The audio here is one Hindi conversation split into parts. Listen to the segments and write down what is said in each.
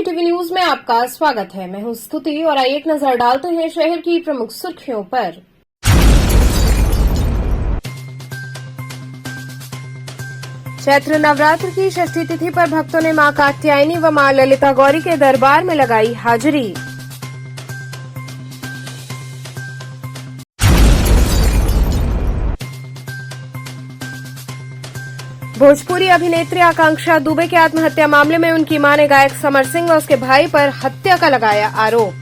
के टीवी न्यूज में आपका स्वागत है। मैं हूं स्तुति और आइए एक नजर डालते हैं शहर की प्रमुख सुर्खियों पर। चैत्र नवरात्र की षष्ठी तिथि पर भक्तों ने मां कात्यायनी व मां ललिता गौरी के दरबार में लगाई हाजिरी। भोजपुरी अभिनेत्री आकांक्षा दुबे के आत्महत्या मामले में उनकी मां ने गायक समर सिंह और उसके भाई पर हत्या का लगाया आरोप।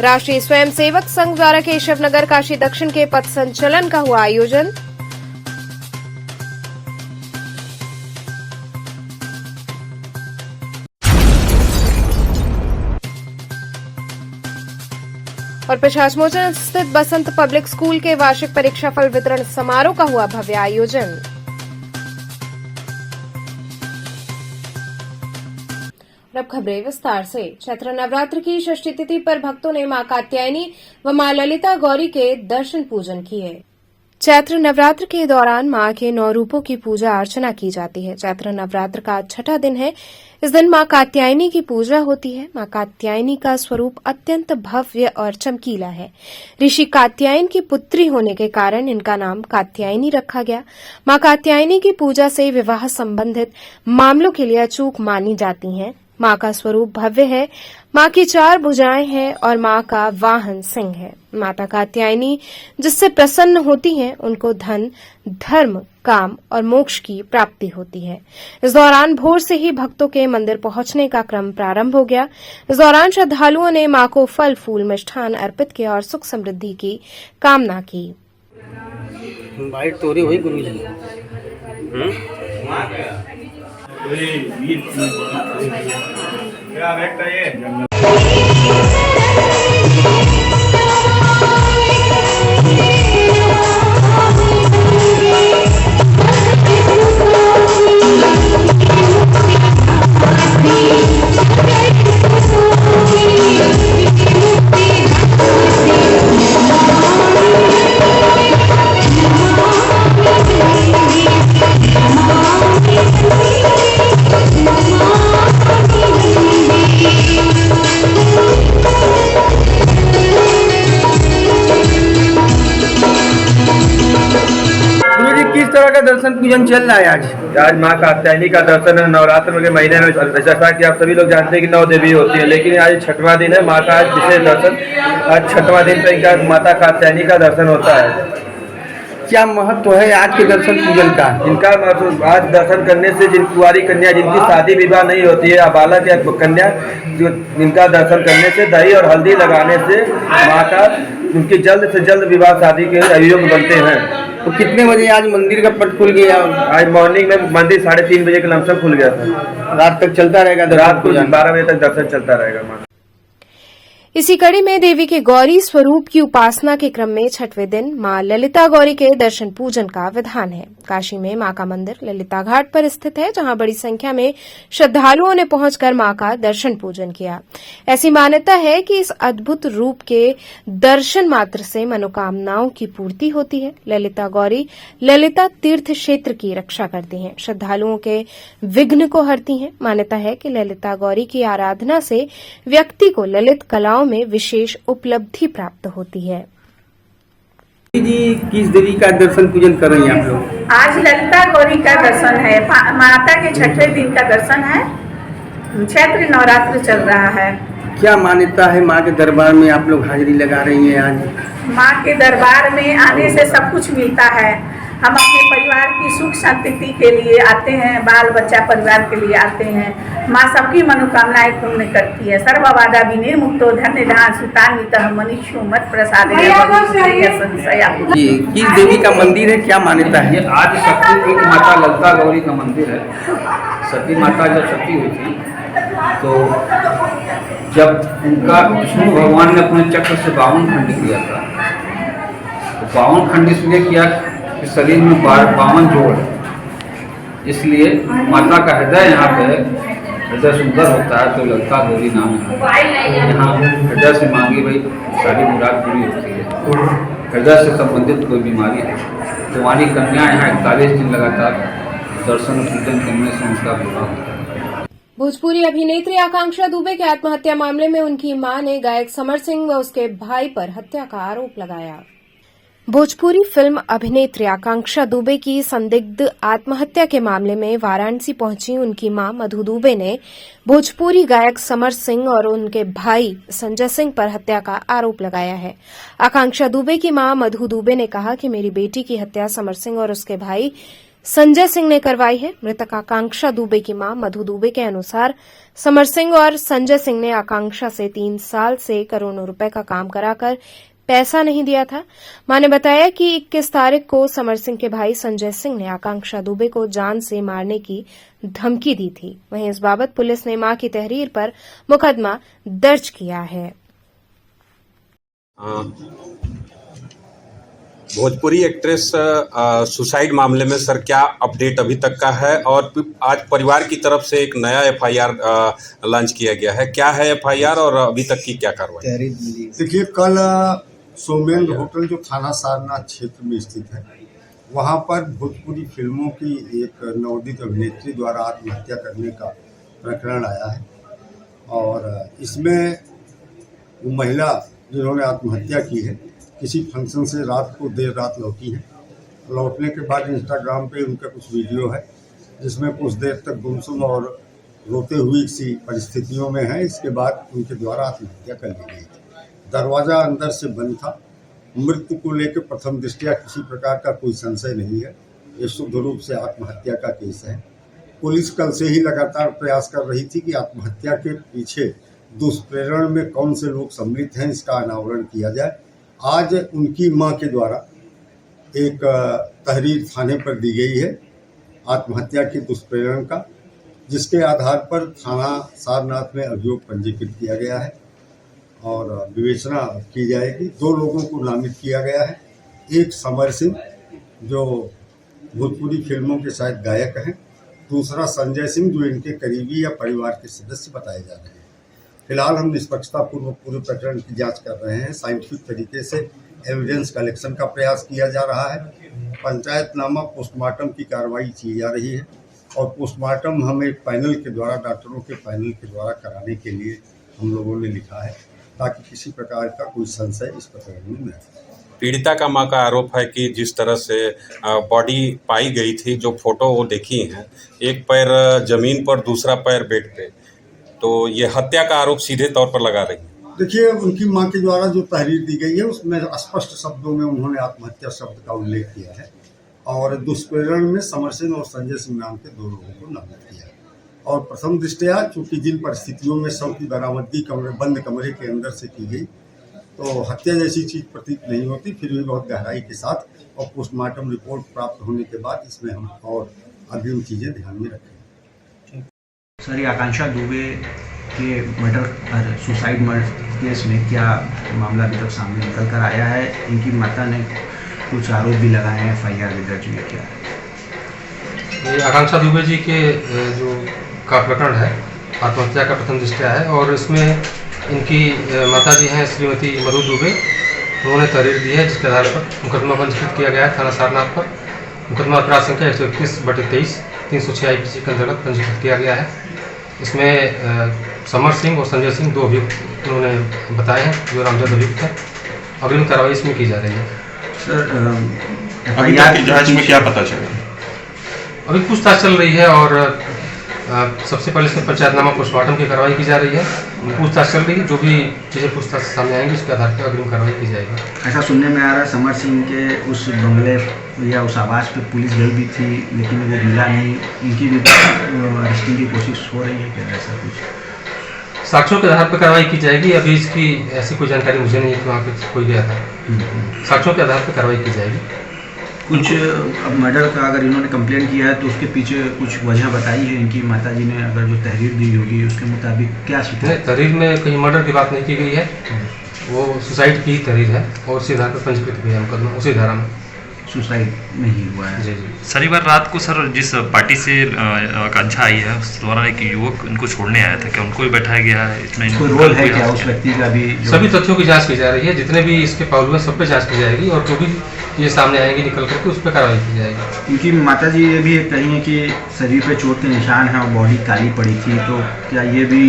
राष्ट्रीय स्वयंसेवक संघ द्वारा केशवनगर काशी दक्षिण के पथ संचलन का हुआ आयोजन। और पिशाचमोचन स्थित बसंत पब्लिक स्कूल के वार्षिक परीक्षा फल वितरण समारोह का हुआ भव्य आयोजन। अब खबरें विस्तार से। चैत्र नवरात्र की षष्ठी तिथि पर भक्तों ने मां कात्यायनी व मां ललिता गौरी के दर्शन पूजन किए। चैत्र नवरात्र के दौरान मां के 9 रूपों की पूजा अर्चना की जाती है। चैत्र नवरात्र का छठा दिन है। इस दिन मां कात्यायनी की पूजा होती है। मां कात्यायनी का स्वरूप अत्यंत भव्य और चमकीला है। ऋषि कात्यायन की पुत्री होने के कारण इनका नाम कात्यायनी रखा गया। मां कात्यायनी की पूजा से विवाह संबंधित मामलों के लिए अचूक मानी जाती हैं। मां का स्वरूप भव्य है। मां की 4 भुजाएं हैं और मां का वाहन सिंह है। माता कात्यायनी जिससे प्रसन्न होती हैं, उनको धन, धर्म, काम और मोक्ष की प्राप्ति होती है। इस दौरान भोर से ही भक्तों के मंदिर पहुंचने का क्रम प्रारंभ हो गया। इस दौरान श्रद्धालुओं ने मां को फल फूल मिष्ठान अर्पित किया और सुख समृद्धि की कामना की। तोरी हुई गुरुजी किस तरह का दर्शन पूजन चल रहा है आज माँ कात्यायनी का दर्शन है। नवरात्र के महीने में जैसा कि आप सभी लोग जानते हैं कि 9 देवी होती है, लेकिन आज छठवां दिन है। माँ का विशेष दर्शन आज छठवां दिन पे इनका माता कात्यायनी का दर्शन होता है। क्या महत्व है आज के दर्शन पूजन का? इनका आज दर्शन करने से जिन कुंवारी कन्या जिनकी शादी विवाह नहीं होती है या बालक या कन्या, इनका दर्शन करने से दही और हल्दी लगाने से माँ का उनकी जल्द से जल्द विवाह शादी के अयोग्य बनते हैं। तो कितने बजे आज मंदिर का पट खुल गया? आज मॉर्निंग में मंदिर 3:30 बजे के लमसम खुल गया था। रात तक चलता रहेगा? रात को 12 बजे तक दर्शन चलता रहेगा। इसी कड़ी में देवी के गौरी स्वरूप की उपासना के क्रम में छठवें दिन मां ललिता गौरी के दर्शन पूजन का विधान है। काशी में मां का मंदिर ललिता घाट पर स्थित है, जहां बड़ी संख्या में श्रद्धालुओं ने पहुंचकर मां का दर्शन पूजन किया। ऐसी मान्यता है कि इस अद्भुत रूप के दर्शन मात्र से मनोकामनाओं की पूर्ति होती है। ललिता गौरी ललिता तीर्थ क्षेत्र की रक्षा करती हैं, श्रद्धालुओं के विघ्न को हरती हैं। मान्यता है कि ललिता गौरी की आराधना से व्यक्ति को ललित कलाओं में विशेष उपलब्धि प्राप्त होती है। जी, किस देवी का दर्शन पूजन कर रही हैं आप लोग? आज ललिता गौरी का दर्शन है। माता के छठवें दिन का दर्शन है। चैत्र नवरात्र चल रहा है। क्या मान्यता है माँ के दरबार में आप लोग हाजिरी लगा रही हैं आज? माँ के दरबार में आने से सब कुछ मिलता है। हम अपने परिवार की सुख शांति के लिए आते हैं, बाल बच्चा परिवार के लिए आते हैं। माँ सबकी मनोकामनाएं पूर्ण करती है। सर्वबाधा विनिर्मुक्तो धन्य धान सुतान्वितः मनीषो मत प्रसाद। जी, किस देवी का मंदिर है, क्या मान्यता है? आज शक्ति माता ललिता गौरी का मंदिर है। सती माता जब सती हुई थी तो जब उनका विष्णु भगवान ने अपने चक्र से 52 खंड किया था, तो 52 खंड इसलिए किया कि शरीर में 52 जोड़ है, इसलिए माता का हृदय यहाँ पे हृदय सुंदर होता है, तो ललिता गौरी नाम है। यहाँ हृदय से मांगी भाई सारी मुराद पूरी होती है। हृदय से संबंधित कोई बीमारी है। कुंवारी कन्या यहाँ 41 दिन लगातार दर्शन पूजन करने से उनका विवाह होता है। भोजपुरी अभिनेत्री आकांक्षा दुबे के आत्महत्या मामले में उनकी मां ने गायक समर सिंह व उसके भाई पर हत्या का आरोप लगाया। भोजपुरी फिल्म अभिनेत्री आकांक्षा दुबे की संदिग्ध आत्महत्या के मामले में वाराणसी पहुंची उनकी मां मधु दुबे ने भोजपुरी गायक समर सिंह और उनके भाई संजय सिंह पर हत्या का आरोप लगाया है। आकांक्षा दुबे की मां मधु दुबे ने कहा कि मेरी बेटी की हत्या समर सिंह और उसके भाई संजय सिंह ने करवाई है। मृतक आकांक्षा दुबे की मां मधु दुबे के अनुसार समर सिंह और संजय सिंह ने आकांक्षा से 3 साल से करोड़ों रुपए का काम कराकर पैसा नहीं दिया था। मां ने बताया कि 21 तारीख को समर सिंह के भाई संजय सिंह ने आकांक्षा दुबे को जान से मारने की धमकी दी थी। वहीं इस बाबत पुलिस ने मां की तहरीर पर मुकदमा दर्ज किया है। भोजपुरी एक्ट्रेस सुसाइड मामले में सर क्या अपडेट अभी तक का है, और आज परिवार की तरफ से एक नया एफआईआर लॉन्च किया गया है, क्या है एफआईआर और अभी तक की क्या कार्रवाई? देखिए, कल सोमेन होटल जो थाना सारनाथ क्षेत्र में स्थित है, वहाँ पर भोजपुरी फिल्मों की एक नवोदित अभिनेत्री द्वारा आत्महत्या करने का प्रकरण आया है। और इसमें वो महिला जिन्होंने आत्महत्या की है किसी फंक्शन से देर रात लौटी है। लौटने के बाद इंस्टाग्राम पे उनका कुछ वीडियो है जिसमें कुछ देर तक गुमसुम और रोते हुई सी परिस्थितियों में है। इसके बाद उनके द्वारा आत्महत्या कर ली गई थी। दरवाज़ा अंदर से बंद था। मृत्यु को लेकर प्रथम दृष्टया किसी प्रकार का कोई संशय नहीं है। ये शुद्ध रूप से आत्महत्या का केस है। पुलिस कल से ही लगातार प्रयास कर रही थी कि आत्महत्या के पीछे दुष्प्रेरण में कौन से लोग सम्मिलित हैं इसका अनावरण किया जाए। आज उनकी मां के द्वारा एक तहरीर थाने पर दी गई है आत्महत्या के दुष्प्रेरण का, जिसके आधार पर थाना सारनाथ में अभियोग पंजीकृत किया गया है और विवेचना की जाएगी। 2 लोगों को नामित किया गया है। एक समर सिंह जो भोजपुरी फिल्मों के शायद गायक हैं, दूसरा संजय सिंह जो इनके करीबी या परिवार के सदस्य बताए जा रहे हैं। फिलहाल हम निष्पक्षता पूर्वक पूरे प्रकरण की जांच कर रहे हैं। साइंटिफिक तरीके से एविडेंस कलेक्शन का प्रयास किया जा रहा है। पंचायतनामा पोस्टमार्टम की कार्रवाई की जा रही है और पोस्टमार्टम हमें पैनल के द्वारा, डॉक्टरों के पैनल के द्वारा कराने के लिए हम लोगों ने लिखा है ताकि किसी प्रकार का कोई संशय इस प्रकरण में न हो। पीड़िता का मां का आरोप है कि जिस तरह से बॉडी पाई गई थी, जो फोटो वो देखी हैं, एक पैर जमीन पर दूसरा पैर बेड पे, तो ये हत्या का आरोप सीधे तौर पर लगा रही है। देखिए, उनकी मां के द्वारा जो तहरीर दी गई है उसमें स्पष्ट शब्दों में उन्होंने आत्महत्या शब्द का उल्लेख किया है और दुष्प्रेरण में समर सिंह और संजय सिंह नाम के 2 लोगों को नामित किया है। और प्रथम दृष्टया चूंकि जिन परिस्थितियों में शव की बरामदगी बंद कमरे के अंदर से की गई तो हत्या जैसी चीज प्रतीत नहीं होती, फिर भी बहुत गहराई के साथ और पोस्टमार्टम रिपोर्ट प्राप्त होने के बाद इसमें हम और अग्रिम चीजें ध्यान में रखें। सर, ये आकांक्षा दुबे के मर्डर सुसाइड मर्डर केस में क्या मामला अभी तक सामने निकल कर आया है? इनकी माता ने कुछ आरोप भी लगाए हैं, एफआईआर भी दर्ज भी किया है। ये आकांक्षा दुबे जी के जो का प्रकरण है आत्महत्या का प्रथम दृष्टया है और इसमें इनकी माता जी हैं श्रीमती मधु दुबे, उन्होंने तहरीर दी है जिसके आधार पर मुकदमा पंजीकृत किया गया है थाना सारनाथ पर। मुकदमा अपराध संख्या 121/23 306 IPC के अंतर्गत पंजीकृत किया गया है। इसमें समर सिंह और संजय सिंह 2 अभियुक्त उन्होंने बताए हैं जो नामजद अभियुक्त हैं। अग्रिम कार्रवाई इसमें की जा रही है। सर, अभी तक की जांच में क्या पता चला? अभी पूछताछ चल रही है और सबसे पहले इसमें पंचायतनामा पोस्टमार्टम की कार्रवाई की जा रही है। पूछताछ चल रही है, जो भी चीज़ें पूछताछ सामने आएंगी उसके आधार पर अग्रिम कार्रवाई की जाएगी। ऐसा सुनने में आ रहा है समर सिंह के उस बंगले या उस आवास पे पुलिस गई भी थी लेकिन वो मिला नहीं। इनकी भी अरेस्टिंग की कोशिश हो रही है क्या? ऐसा कुछ साक्ष्यों के आधार पर कार्रवाई की जाएगी। अभी इसकी ऐसी कोई जानकारी मुझे नहीं है कि वहाँ पे कोई गया था। साक्ष्यों के आधार पर कार्रवाई की जाएगी। कुछ अब मर्डर का अगर इन्होंने कंप्लेन किया है तो उसके पीछे कुछ वजह बताई है इनकी माता जी ने? अगर जो तहरीर दी होगी उसके मुताबिक क्या सूचना? तहरीर में कहीं मर्डर की बात नहीं की गई है, वो सुसाइड की तहरीर है और उसी आधार पर पंजीकृत किया है मुकदमा, उसी धारा में। सुसाइड नहीं हुआ है। जी जी। शनिवार रात को सर जिस पार्टी से आकांक्षा आई है उस दौरान एक युवक उनको छोड़ने आया था, क्या उनको भी बैठाया गया है? इसमें कोई रोल है क्या उस व्यक्ति का भी? सभी तथ्यों की जांच की जा रही है, जितने भी इसके पहलू हैं सब पे जांच की जाएगी और जो भी ये सामने आएंगे निकल करके उस पर कार्रवाई की जाएगी। इनकी माता जी ये भी कही है कि शरीर पे चोट के निशान हैं और बॉडी काली पड़ी थी, तो क्या ये भी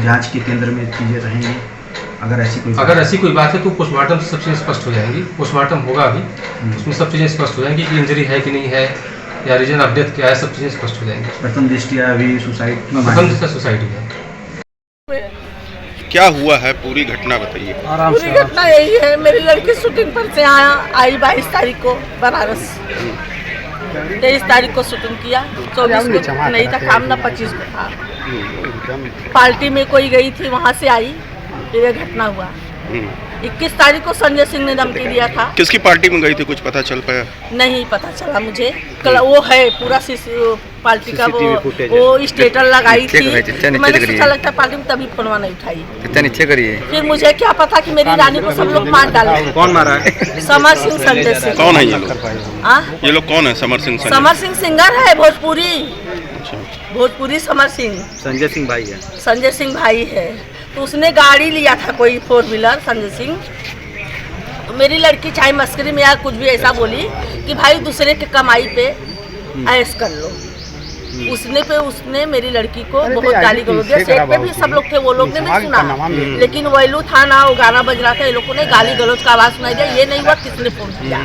जांच के केंद्र में चीज़ें रहेंगी? अगर ऐसी कोई बात है तो पोस्टमार्टम से सब चीज़ें स्पष्ट हो जाएंगी। पोस्टमार्टम होगा अभी, उसमें सब चीज़ें स्पष्ट हो जाएंगी कि इंजरी है कि नहीं है या रीजन ऑफ डेथ क्या है, सब चीज़ें स्पष्ट हो जाएंगी। प्रथम दृष्टिया अभी सुसाइड है। क्या हुआ है पूरी घटना बताइए। पूरी घटना यही है, मेरी लड़की शूटिंग पर से आई 22 तारीख को बनारस, 23 तारीख को शूटिंग किया, 24 को नहीं था काम ना 25 को था। पार्टी में कोई गई थी, वहाँ से आई, ये घटना हुआ। 21 तारीख को संजय सिंह ने धमकी दिया था। किसकी पार्टी में गई थी, कुछ पता चल पाया? नहीं पता चला मुझे। वो है पूरा पार्टी का वो स्टेटस लगाई थी, मैंने सोचा लगता है पार्टी में, तभी फोनवा नहीं उठाई। फिर मुझे क्या पता कि मेरी रानी को सब लोग मार डाले। कौन मारा है? समर सिंह, संजय सिंह। कौन है ये लोग? ये लोग कौन है? समर सिंह सिंगर है भोजपुरी। भोजपुरी समर सिंह, संजय सिंह भाई है। संजय सिंह भाई है। तो उसने गाड़ी लिया था कोई 4 व्हीलर, संजय सिंह। तो मेरी लड़की चाहे मस्करी में या कुछ भी ऐसा बोली कि भाई दूसरे के कमाई पे ऐश कर लो। उसने मेरी लड़की को बहुत गाली गलौज दिया। सेट पे भी सब लोग थे, वो लोग ने भी सुना, लेकिन वैलू था ना, वो गाना बज रहा था, ये लोगों ने गाली गलौज का आवाज़ सुनाई दिया। ये नहीं हुआ किसने फोन किया,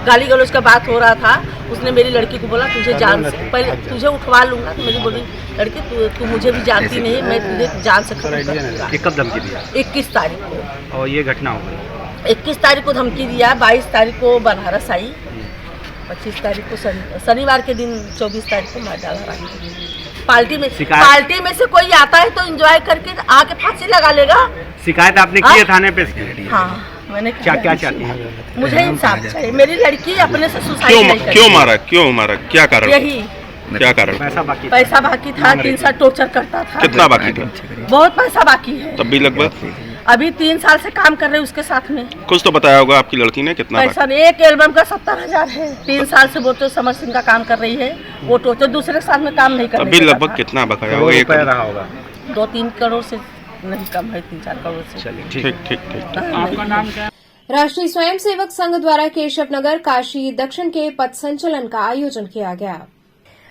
गाली गलौज का बात हो रहा था। उसने मेरी लड़की को बोला तुझे जान से पहले तुझे उठवा लूंगा। तो मेरी बोली लड़की तू मुझे भी जानती नहीं, मैं तुझे जान से खत्म कर दूंगा। कब धमकी दिया? 21 तारीख को। और ये घटना हो गई 21 तारीख को धमकी दिया, 22 तारीख को बनारस आई, 25 तारीख को शनिवार के दिन 24 तारीख को मार डाला रानी। पार्टी में से कोई आता है तो एंजॉय करके आके फांसी लगा लेगा। शिकायत आपने की है थाने पे? हाँ मैंने। क्या चाहती है? मुझे इंसाफ चाहिए। मेरी लड़की अपने से सुसाइड नहीं करी। क्यों मारा क्या कारण? यही क्या कारण? पैसा बाकी था, 3 साल टॉर्चर करता था। कितना बाकी था? बहुत पैसा बाकी है। तब भी लगभग अभी 3 साल से काम कर रहे हैं उसके साथ में। कुछ तो बताया होगा आपकी लड़की ने कितना पैसा? एक एल्बम का 70,000 है। 3 साल से वो तो समर सिंह का काम कर रही है, वो तो दूसरे के साथ में काम नहीं कर रही। अभी लगभग कितना बकाया होगा? 1 रहा होगा। 2-3 करोड़ से नहीं कम है, 3-4 करोड़ से। ठीक। आपका नाम क्या? राष्ट्रीय स्वयंसेवक संघ द्वारा केशव नगर काशी दक्षिण के पथ संचलन का आयोजन किया गया।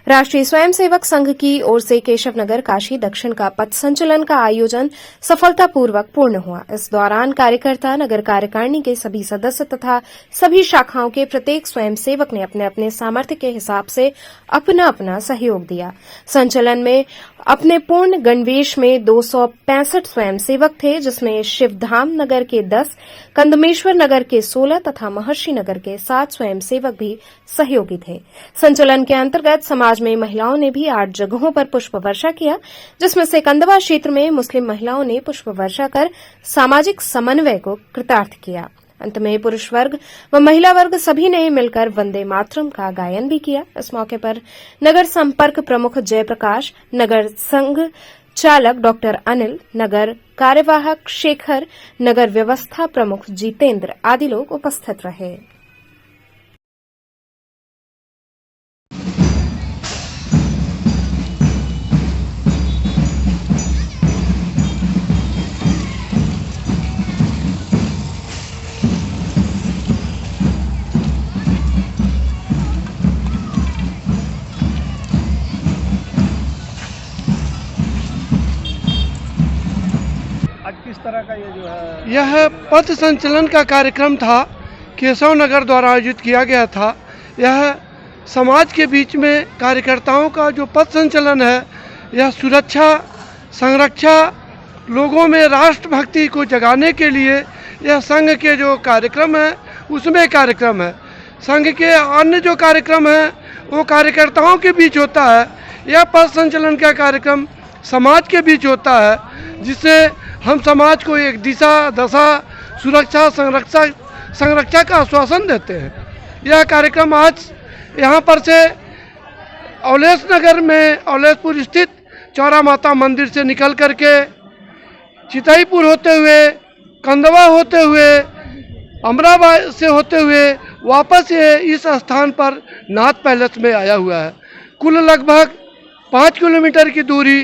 राष्ट्रीय स्वयंसेवक संघ की ओर से केशव नगर काशी दक्षिण का पथ संचलन का आयोजन सफलतापूर्वक पूर्ण हुआ। इस दौरान कार्यकर्ता, नगर कार्यकारिणी के सभी सदस्य तथा सभी शाखाओं के प्रत्येक स्वयंसेवक ने अपने अपने सामर्थ्य के हिसाब से अपना अपना सहयोग दिया। संचलन में अपने पूर्ण गणवेश में 265 स्वयंसेवक थे, जिसमें शिवधाम नगर के 10, कंदमेश्वर नगर के 16 तथा महर्षि नगर के 7 स्वयंसेवक भी सहयोगी थे। संचलन के अंतर्गत समाज में महिलाओं ने भी 8 जगहों पर पुष्प वर्षा किया, जिसमें से कंदवा क्षेत्र में मुस्लिम महिलाओं ने पुष्प वर्षा कर सामाजिक समन्वय को कृतार्थ किया। अंत में पुरुष वर्ग व महिला वर्ग सभी ने मिलकर वंदे मातरम का गायन भी किया। इस मौके पर नगर संपर्क प्रमुख जयप्रकाश, नगर संघ चालक डॉक्टर अनिल, नगर कार्यवाहक शेखर, नगर व्यवस्था प्रमुख जितेंद्र आदि लोग उपस्थित रहे। यह पथ संचलन का कार्यक्रम था, केशव नगर द्वारा आयोजित किया गया था। यह समाज के बीच में कार्यकर्ताओं का जो पथ संचलन है, यह सुरक्षा, संरक्षा, लोगों में राष्ट्रभक्ति को जगाने के लिए यह संघ के जो कार्यक्रम है उसमें कार्यक्रम है। संघ के अन्य जो कार्यक्रम है वो कार्यकर्ताओं के बीच होता है। यह पथ संचलन का कार्यक्रम समाज के बीच होता है, जिससे हम समाज को एक दिशा, दशा, सुरक्षा, संरक्षा का आश्वासन देते हैं। यह कार्यक्रम आज यहाँ पर से औलेश नगर में, औलेशपुर स्थित चौरा माता मंदिर से निकल करके चितईपुर होते हुए, कंदवा होते हुए, अमराबाद से होते हुए वापस ये इस स्थान पर नाथ पैलेस में आया हुआ है। कुल लगभग 5 किलोमीटर की दूरी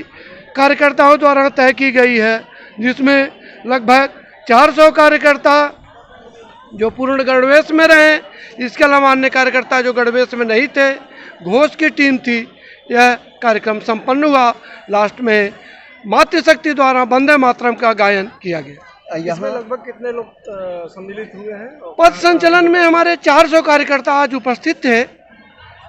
कार्यकर्ताओं द्वारा तय की गई है, जिसमें लगभग 400 कार्यकर्ता जो पूर्ण गणवेश में रहे, इसके अलावा अन्य कार्यकर्ता जो गणवेश में नहीं थे, घोष की टीम थी। यह कार्यक्रम संपन्न हुआ। लास्ट में मातृशक्ति द्वारा वंदे मातरम का गायन किया गया। इसमें लगभग कितने लोग सम्मिलित हुए हैं? पथ संचलन में हमारे 400 कार्यकर्ता आज उपस्थित थे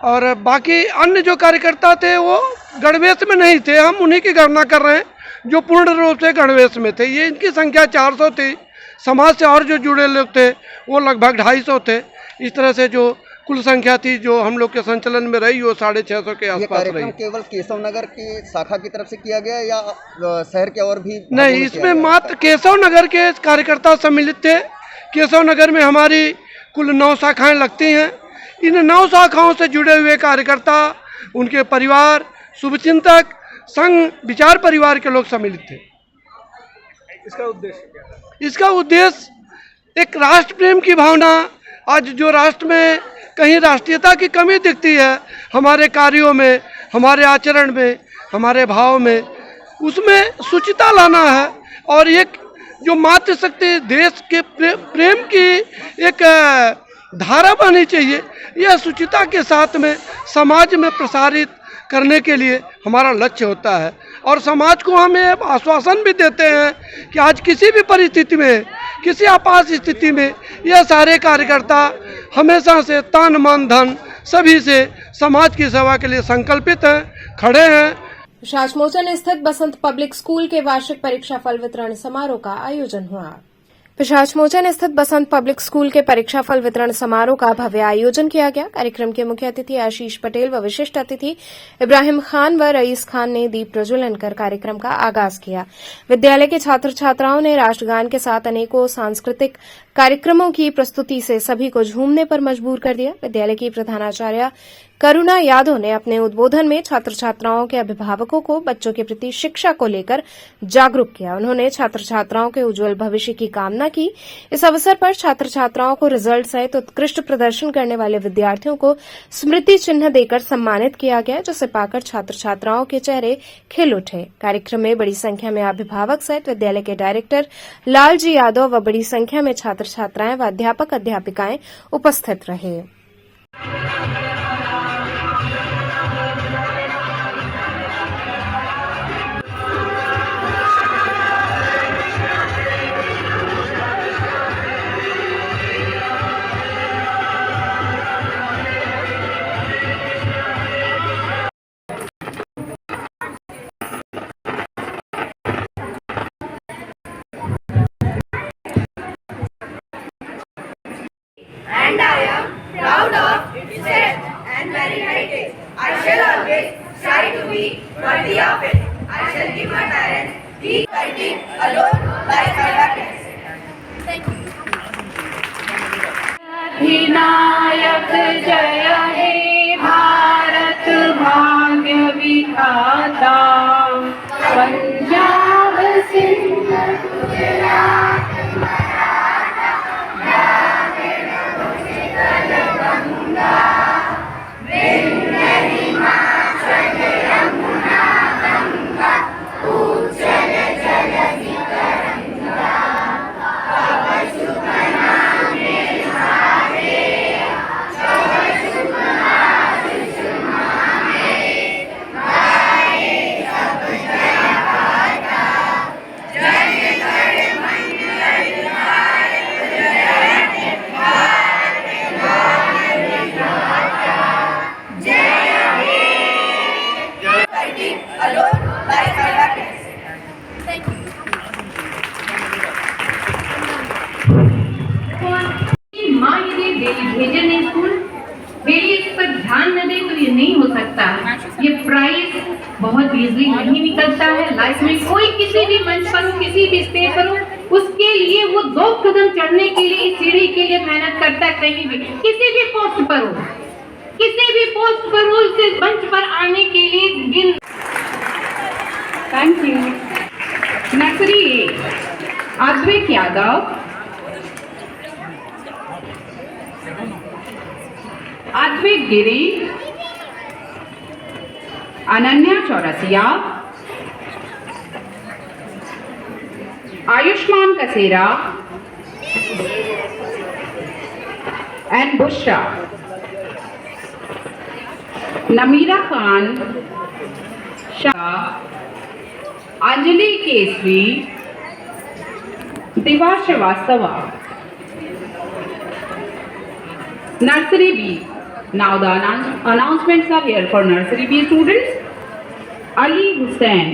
और बाकी अन्य जो कार्यकर्ता थे वो गणवेश में नहीं थे। हम उन्हीं की गणना कर रहे हैं जो पूर्ण रूप से गणवेश में थे। ये इनकी संख्या 400 थी। समाज से और जो जुड़े लोग थे वो लगभग 250 थे। इस तरह से जो कुल संख्या थी जो हम लोग के संचलन में रही वो 650 के आसपास रही। कार्यक्रम केवल केशव नगर की शाखा की तरफ से किया गया या शहर के और भी? नहीं, इसमें मात्र केशव नगर के कार्यकर्ता सम्मिलित थे। केशव नगर में हमारी कुल 9 शाखाएं लगती हैं। इन 9 शाखाओं से जुड़े हुए कार्यकर्ता, उनके परिवार, शुभचिंतक, संघ, विचार परिवार के लोग सम्मिलित थे। इसका उद्देश्य क्या है? इसका उद्देश्य एक राष्ट्र प्रेम की भावना, आज जो राष्ट्र में कहीं राष्ट्रीयता की कमी दिखती है हमारे कार्यों में, हमारे आचरण में, हमारे भाव में, उसमें शुचिता लाना है। और एक जो मातृशक्ति देश के प्रेम की एक धारा बनी चाहिए, यह शुचिता के साथ में समाज में प्रसारित करने के लिए हमारा लक्ष्य होता है। और समाज को हम ये आश्वासन भी देते हैं कि आज किसी भी परिस्थिति में, किसी आपात स्थिति में यह सारे कार्यकर्ता हमेशा से तन मन धन सभी से समाज की सेवा के लिए संकल्पित हैं, खड़े हैं। पिशाचमोचन स्थित बसंत पब्लिक स्कूल के वार्षिक परीक्षा फल वितरण समारोह का आयोजन हुआ। पिशाचमोचन स्थित बसंत पब्लिक स्कूल के परीक्षा फल वितरण समारोह का भव्य आयोजन किया गया। कार्यक्रम के मुख्य अतिथि आशीष पटेल व विशिष्ट अतिथि इब्राहिम खान व रईस खान ने दीप प्रज्वलन कर कार्यक्रम का आगाज किया। विद्यालय के छात्र छात्राओं ने राष्ट्रगान के साथ अनेकों सांस्कृतिक कार्यक्रमों की प्रस्तुति से सभी को झूमने पर मजबूर कर दिया। विद्यालय की प्रधानाचार्य करुणा यादव ने अपने उद्बोधन में छात्र छात्राओं के अभिभावकों को बच्चों के प्रति शिक्षा को लेकर जागरूक किया। उन्होंने छात्र छात्राओं के उज्जवल भविष्य की कामना की। इस अवसर पर छात्र छात्राओं को रिजल्ट सहित उत्कृष्ट प्रदर्शन करने वाले विद्यार्थियों को स्मृति चिन्ह देकर सम्मानित किया गया, जिसे पाकर छात्र छात्राओं के चेहरे खिल उठे। कार्यक्रम में बड़ी संख्या में अभिभावक सहित विद्यालय के डायरेक्टर लालजी यादव व बड़ी संख्या में छात्र छात्राएं व अध्यापक अध्यापिकाएं उपस्थित रहे। And I am proud of its strength and very heritage. I shall always try to be worthy of it. I shall give my parents peace fighting alone like my parents. Thank you. अधिनायक जय हे भारत भाग्य विधाता, पंजाब सिंध गुजरात ये प्राइस बहुत इजीली नहीं निकलता है। लाइफ में कोई किसी भी मंच पर हो, किसी भी स्टेज पर हो, उसके लिए वो 2 कदम चढ़ने के लिए, इस सीढ़ी के लिए मेहनत करता है। कहीं भी किसी भी पोस्ट पर हो, किसी भी पोस्ट पर हो, इस मंच पर आने के लिए थैंक यू। नर्सरी अद्वैत यादव, सात्विक गिरी, अनन्या चौरसिया, आयुष्मान कसेरा एंड बुशरा, नमीरा खान, शाह, अंजलि केसरी, दिवा Srivastava, nursery B. Now the announcements are here for nursery B students. Ali Hussain,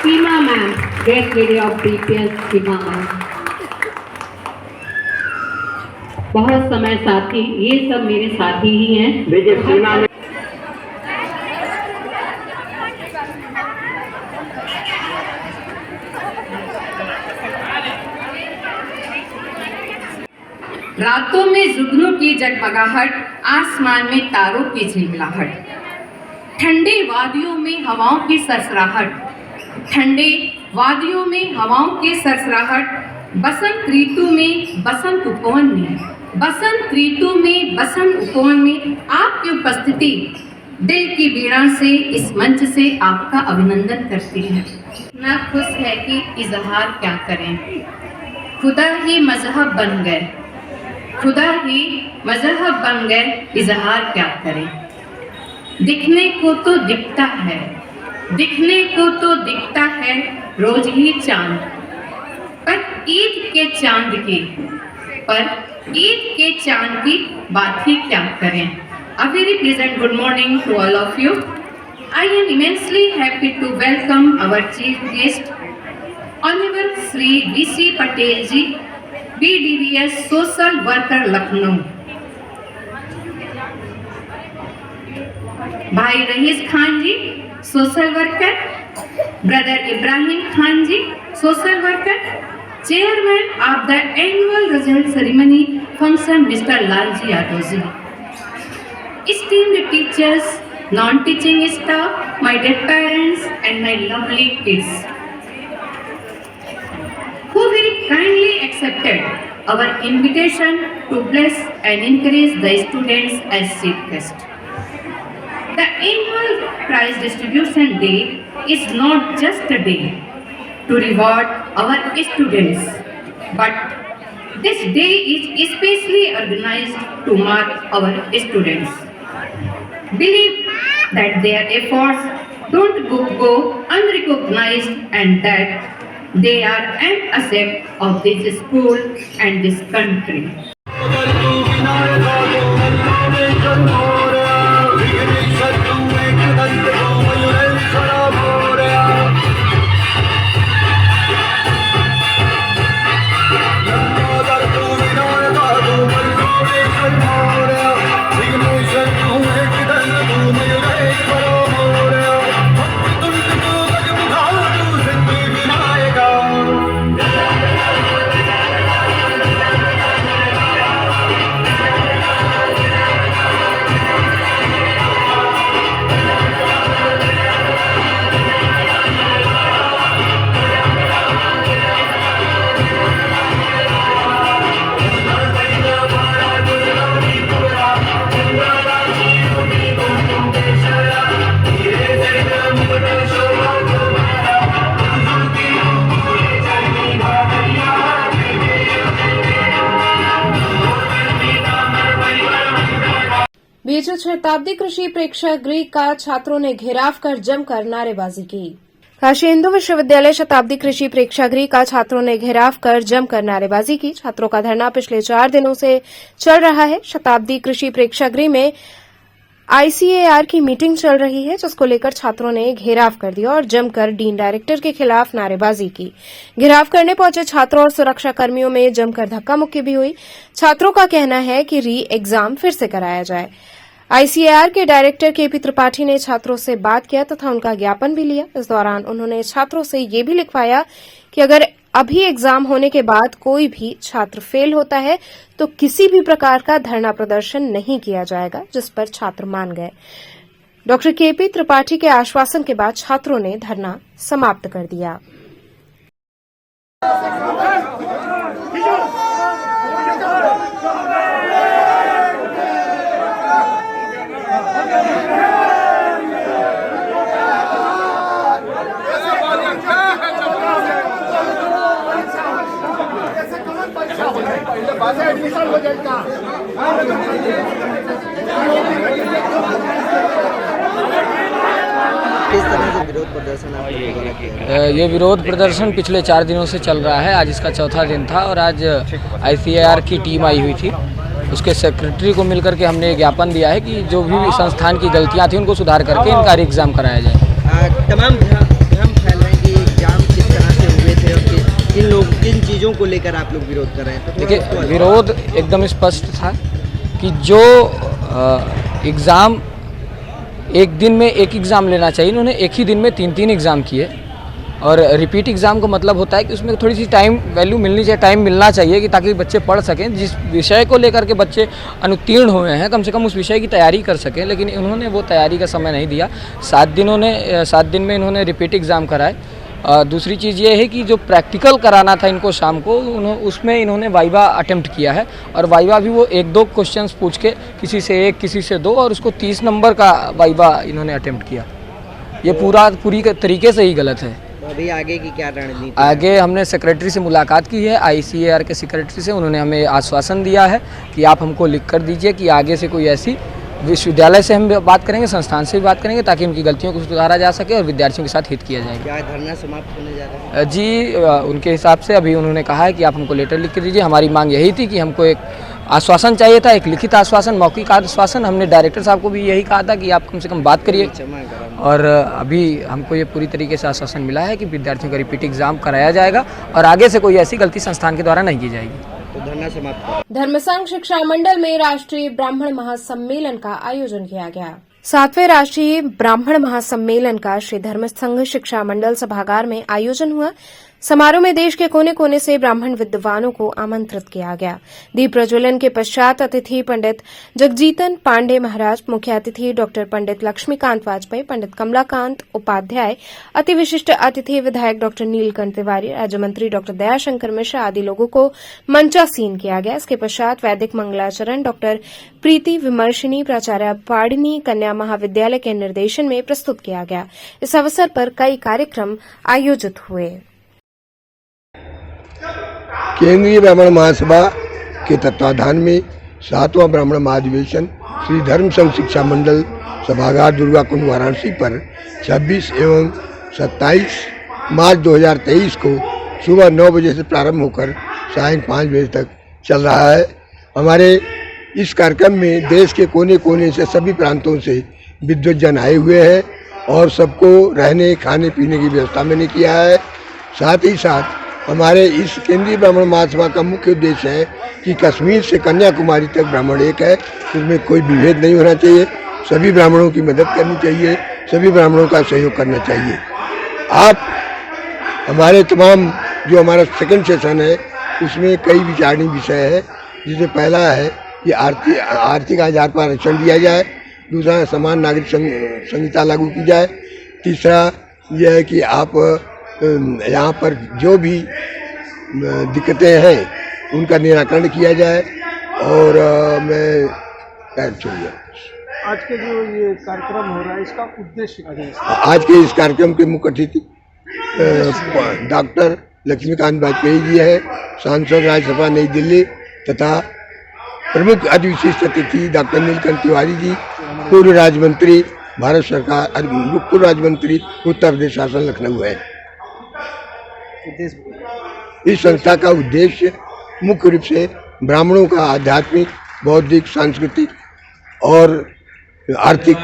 Seema ma'am, Great Lady of DPS Seema ma'am. बहुत समय साथी, ये सब मेरे साथी ही हैं। देखिए सीमा में रातों में जुगनू की जगमगाहट, आसमान में तारों की झिलमिलाहट, ठंडी वादियों में हवाओं की सरसराहट, ठंडे वादियों में हवाओं की सरसराहट, बसंत ऋतु में बसंत उपवन में, बसंत ऋतु में बसंत उपवन में आपकी उपस्थिति दिल की वीणा से इस मंच से आपका अभिनंदन करती है। ना खुश है कि इजहार क्या करें, खुदा ही मजहब बन गए, खुदा ही मजहब बन गए, इजहार क्या करें। दिखने को तो दिखता है, दिखने को तो दिखता है रोज ही चांद, पर ईद के चांद की, पर ईद के चांद की बात ही क्या करें। A very pleasant good morning to all of you. I am immensely happy to welcome our chief guest, Honorable Sri V.C. Patel ji, BDDS Social Worker Lucknow. भाई Rais Khan ji, social worker, brother Ibrahim Khan ji, social worker, chairman of the annual result ceremony function mister Lalji Yadav ji, esteemed teachers, non-teaching staff, my dear parents and my lovely kids, who very kindly accepted our invitation to bless and encourage the students as chief guest. The annual prize distribution day is not just a day to reward our students, but this day is especially organized to mark our students. Believe that their efforts don't go unrecognized and that they are an asset of this school and this country. बीच शताब्दी कृषि प्रेक्षागृह का छात्रों ने घेराव कर जमकर नारेबाजी की। काशी हिंदू विश्वविद्यालय शताब्दी कृषि प्रेक्षागृह का छात्रों ने घेराव कर जमकर नारेबाजी की। छात्रों का धरना पिछले 4 दिनों से चल रहा है। शताब्दी कृषि प्रेक्षागृह में ICAR की मीटिंग चल रही है, जिसको लेकर छात्रों ने घेराव कर दिया और जमकर डीन डायरेक्टर के खिलाफ नारेबाजी की। घेराव करने पहुंचे छात्रों और सुरक्षा कर्मियों में जमकर धक्का मुक्की भी हुई। छात्रों का कहना है कि री एग्जाम फिर से कराया जाए। ICAR के डायरेक्टर KP त्रिपाठी ने छात्रों से बात किया तथा उनका ज्ञापन भी लिया। इस दौरान उन्होंने छात्रों से ये भी लिखवाया कि अगर अभी एग्जाम होने के बाद कोई भी छात्र फेल होता है तो किसी भी प्रकार का धरना प्रदर्शन नहीं किया जाएगा, जिस पर छात्र मान गए। डॉक्टर केपी त्रिपाठी के आश्वासन के बाद छात्रों ने धरना समाप्त कर दिया। किस तरह से विरोध प्रदर्शन आपके द्वारा किया? ये विरोध प्रदर्शन पिछले 4 दिनों से चल रहा है। आज इसका चौथा दिन था और आज ICAR की टीम आई हुई थी। उसके सेक्रेटरी को मिलकर के हमने ज्ञापन दिया है कि जो भी संस्थान की गलतियां थी उनको सुधार करके इनका एग्जाम कराया जाए। तमाम भ्रम फैल रहे हैं कि एग्जाम किस तरह से हुए थे और किन चीज़ों को लेकर आप लोग विरोध कर रहे हैं? तो देखिए, विरोध एकदम स्पष्ट था कि जो एग्ज़ाम एक दिन में एक एग्ज़ाम लेना चाहिए, उन्होंने एक ही दिन में 3 एग्ज़ाम किए। और रिपीट एग्ज़ाम का मतलब होता है कि उसमें थोड़ी सी टाइम वैल्यू मिलनी चाहिए, टाइम मिलना चाहिए कि ताकि बच्चे पढ़ सकें। जिस विषय को लेकर के बच्चे अनुत्तीर्ण हुए हैं कम से कम उस विषय की तैयारी कर सकें, लेकिन इन्होंने वो तैयारी का समय नहीं दिया। 7 दिन में इन्होंने रिपीट एग्ज़ाम कराए। दूसरी चीज़ ये है कि जो प्रैक्टिकल कराना था इनको शाम को, उसमें इन्होंने वाइवा अटेम्प्ट किया है और वाइवा भी वो 1-2 क्वेश्चंस पूछ के किसी से 1 किसी से 2 और उसको 30 नंबर का वाइवा इन्होंने अटेम्प्ट किया। ये पूरी तरीके से ही गलत है। तो अभी आगे की क्या रणनीति? आगे हमने सेक्रेटरी से मुलाकात की है, ICAR के सेक्रेटरी से। उन्होंने हमें आश्वासन दिया है कि आप हमको लिख कर दीजिए कि आगे से कोई ऐसी, विश्वविद्यालय से हम बात करेंगे, संस्थान से भी बात करेंगे ताकि उनकी गलतियों को सुधारा जा सके और विद्यार्थियों के साथ हित किया जाएगा। क्या धरना समाप्त होने जा रहा है? जी, उनके हिसाब से अभी उन्होंने कहा है कि आप हमको लेटर लिख कर दीजिए। हमारी मांग यही थी कि हमको एक आश्वासन चाहिए था, एक लिखित आश्वासन, मौखिक आश्वासन। हमने डायरेक्टर साहब को भी यही कहा था कि आप कम से कम बात करिए। और अभी हमको ये पूरी तरीके से आश्वासन मिला है कि विद्यार्थियों का रिपीट एग्जाम कराया जाएगा और आगे से कोई ऐसी गलती संस्थान के द्वारा नहीं की जाएगी। तो धरना समाप्त। धर्मसंघ शिक्षा मंडल में राष्ट्रीय ब्राह्मण महासम्मेलन का आयोजन किया गया। 7वें राष्ट्रीय ब्राह्मण महासम्मेलन का श्री धर्मसंघ शिक्षा मंडल सभागार में आयोजन हुआ। समारोह में देश के कोने कोने से ब्राह्मण विद्वानों को आमंत्रित किया गया। दीप प्रज्वलन के पश्चात अतिथि पंडित जगजीतन पांडे महाराज, मुख्य अतिथि डॉक्टर पंडित लक्ष्मीकांत वाजपेयी, पंडित कमलाकांत उपाध्याय, अति विशिष्ट अतिथि विधायक डॉक्टर नीलकंठ तिवारी, राज्य मंत्री डॉक्टर दयाशंकर मिश्रा आदि लोगों को मंचासीन किया गया। इसके पश्चात वैदिक मंगलाचरण डॉक्टर प्रीति विमर्शिनी प्राचार्य पाणिनि कन्या महाविद्यालय के निर्देशन में प्रस्तुत किया गया। इस अवसर पर कई कार्यक्रम आयोजित हुए। केंद्रीय ब्राह्मण महासभा के तत्वाधान में 7वां ब्राह्मण महाधिवेशन श्री धर्म संघ शिक्षा मंडल सभागार दुर्गा कुंड वाराणसी पर 26 एवं 27 मार्च 2023 को सुबह 9 बजे से प्रारंभ होकर सायं 5 बजे तक चल रहा है। हमारे इस कार्यक्रम में देश के कोने कोने से सभी प्रांतों से विद्वज्जन आए हुए हैं और सबको रहने खाने पीने की व्यवस्था मैंने किया है। साथ ही साथ हमारे इस केंद्रीय ब्राह्मण महासभा का मुख्य उद्देश्य है कि कश्मीर से कन्याकुमारी तक ब्राह्मण एक है, उसमें कोई विभेद नहीं होना चाहिए, सभी ब्राह्मणों की मदद करनी चाहिए, सभी ब्राह्मणों का सहयोग करना चाहिए। आप हमारे तमाम जो हमारा सेकंड सेशन है उसमें कई विचारणीय विषय है, जिसमें पहला है कि आर्थिक आधार पर आरक्षण दिया जाए, दूसरा समान नागरिक संहिता लागू की जाए, तीसरा यह है कि आप यहाँ पर जो भी दिक्कतें हैं उनका निराकरण किया जाए। और मैं छोड़ दिया। आज के जो ये कार्यक्रम हो रहा है इसका उद्देश्य क्या है? आज के इस कार्यक्रम के मुख्य अतिथि डॉक्टर लक्ष्मीकांत वाजपेयी जी है, सांसद राज्यसभा नई दिल्ली, तथा प्रमुख अति विशिष्ट अतिथि डॉक्टर नीलकंठ तिवारी जी, पूर्व राज्य मंत्री भारत सरकार, पूर्व राज्य मंत्री उत्तर प्रदेश शासन लखनऊ है। इस संस्था का उद्देश्य मुख्य रूप से ब्राह्मणों का आध्यात्मिक, बौद्धिक, सांस्कृतिक और आर्थिक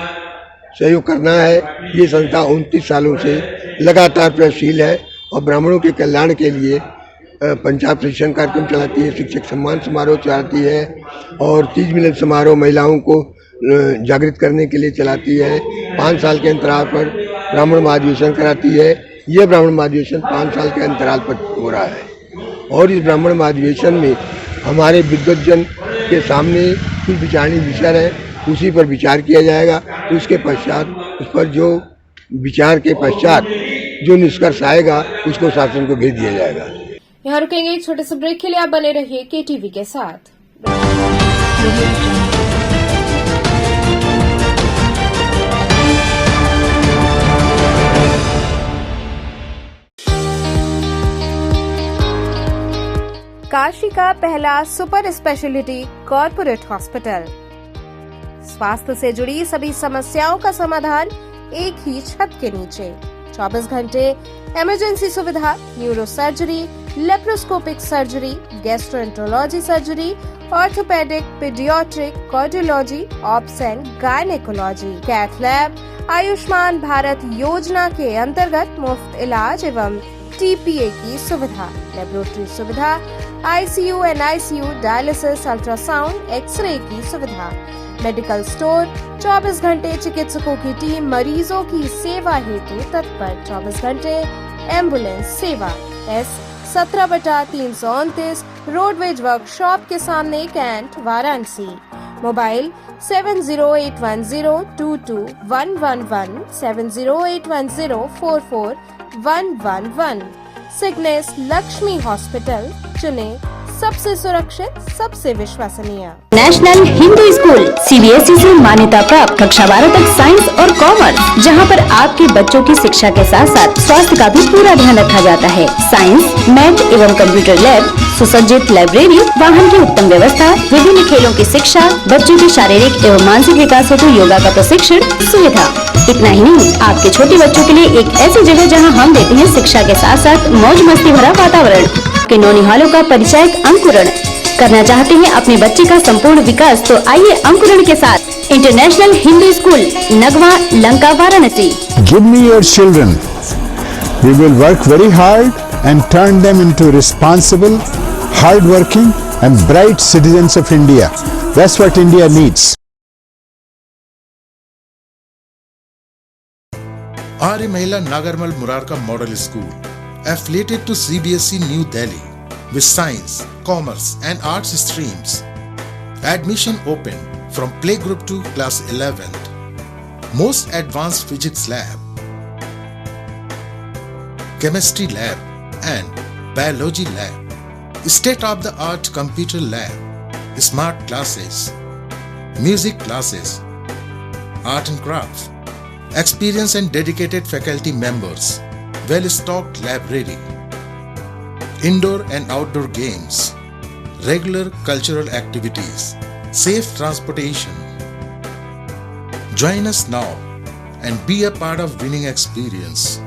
सहयोग करना है। ये संस्था 29 सालों से लगातार प्रयासशील है और ब्राह्मणों के कल्याण के लिए पंचायत प्रशिक्षण कार्यक्रम चलाती है, शिक्षक सम्मान समारोह चलाती है और तीज मिलन समारोह महिलाओं को जागृत करने के लिए चलाती है। 5 साल के अंतराल पर ब्राह्मण महाधिवेशन कराती है। यह ब्राह्मण महाधिवेशन 5 साल के अंतराल पर हो रहा है और इस ब्राह्मण महाधिवेशन में हमारे विद्वज्जन के सामने कुछ विचारणीय विषय है, उसी पर विचार किया जाएगा। उसके पश्चात उस पर जो विचार के पश्चात जो निष्कर्ष आएगा उसको शासन को भेज दिया जाएगा। यहाँ रुकेंगे एक छोटे से ब्रेक के लिए। आप बने रहिए KTV के साथ। काशी का पहला सुपर स्पेशलिटी कॉर्पोरेट हॉस्पिटल। स्वास्थ्य से जुड़ी सभी समस्याओं का समाधान एक ही छत के नीचे। 24 घंटे इमरजेंसी सुविधा, neuro surgery, laparoscopic surgery, gastroenterology surgery, orthopaedic, paediatric, cardiology, obs and gynaecology, cath lab, Ayushman Bharat Yojana के अंतर्गत मुफ्त इलाज एवं TPA की सुविधा, लेबोरेटरी सुविधा, ICU, NICU, dialysis, ultrasound, x ray की सुविधा, मेडिकल स्टोर, 24 घंटे चिकित्सकों की टीम मरीजों की सेवा हेतु तत्पर, 24 घंटे एम्बुलेंस सेवा। S17/329 रोडवेज वर्कशॉप के सामने कैंट, वाराणसी। मोबाइल 7081022111 7081044111। सिग्नेस लक्ष्मी हॉस्पिटल, चुने सबसे सुरक्षित, सबसे विश्वसनीय। नेशनल हिंदू स्कूल CBSE से मान्यता प्राप्त कक्षा 12 तक साइंस और कॉमर्स, जहां पर आपके बच्चों की शिक्षा के साथ साथ स्वास्थ्य का भी पूरा ध्यान रखा जाता है। साइंस, मैथ एवं कंप्यूटर लैब, सुसज्जित लाइब्रेरी, वाहन की उत्तम व्यवस्था, विभिन्न खेलों की शिक्षा, बच्चों के शारीरिक एवं मानसिक विकास हेतु योगा का प्रशिक्षण सुविधा। इतना ही नहीं, आपके छोटे बच्चों के लिए एक ऐसी जगह जहां हम देते हैं शिक्षा के साथ साथ मौज मस्ती भरा वातावरण। के नौनिहालों का परिचय अंकुरण करना चाहते हैं अपने बच्चे का संपूर्ण विकास, तो आइए अंकुरण के साथ international Hindu school, Nagwa, Lanka, Varanasi. Give me your children. We will work very hard and turn them into responsible, hard-working and bright citizens of India. That's what India needs. Arya Mahila Nagarmal Murarka Model School, affiliated to CBSE New Delhi, with science, commerce and arts streams. Admission open from playgroup to class 11th. Most advanced physics lab, chemistry lab and biology lab, state-of-the-art computer lab, smart classes, music classes, art and crafts, experienced and dedicated faculty members, well-stocked library, indoor and outdoor games, regular cultural activities, safe transportation. Join us now and be a part of winning experience.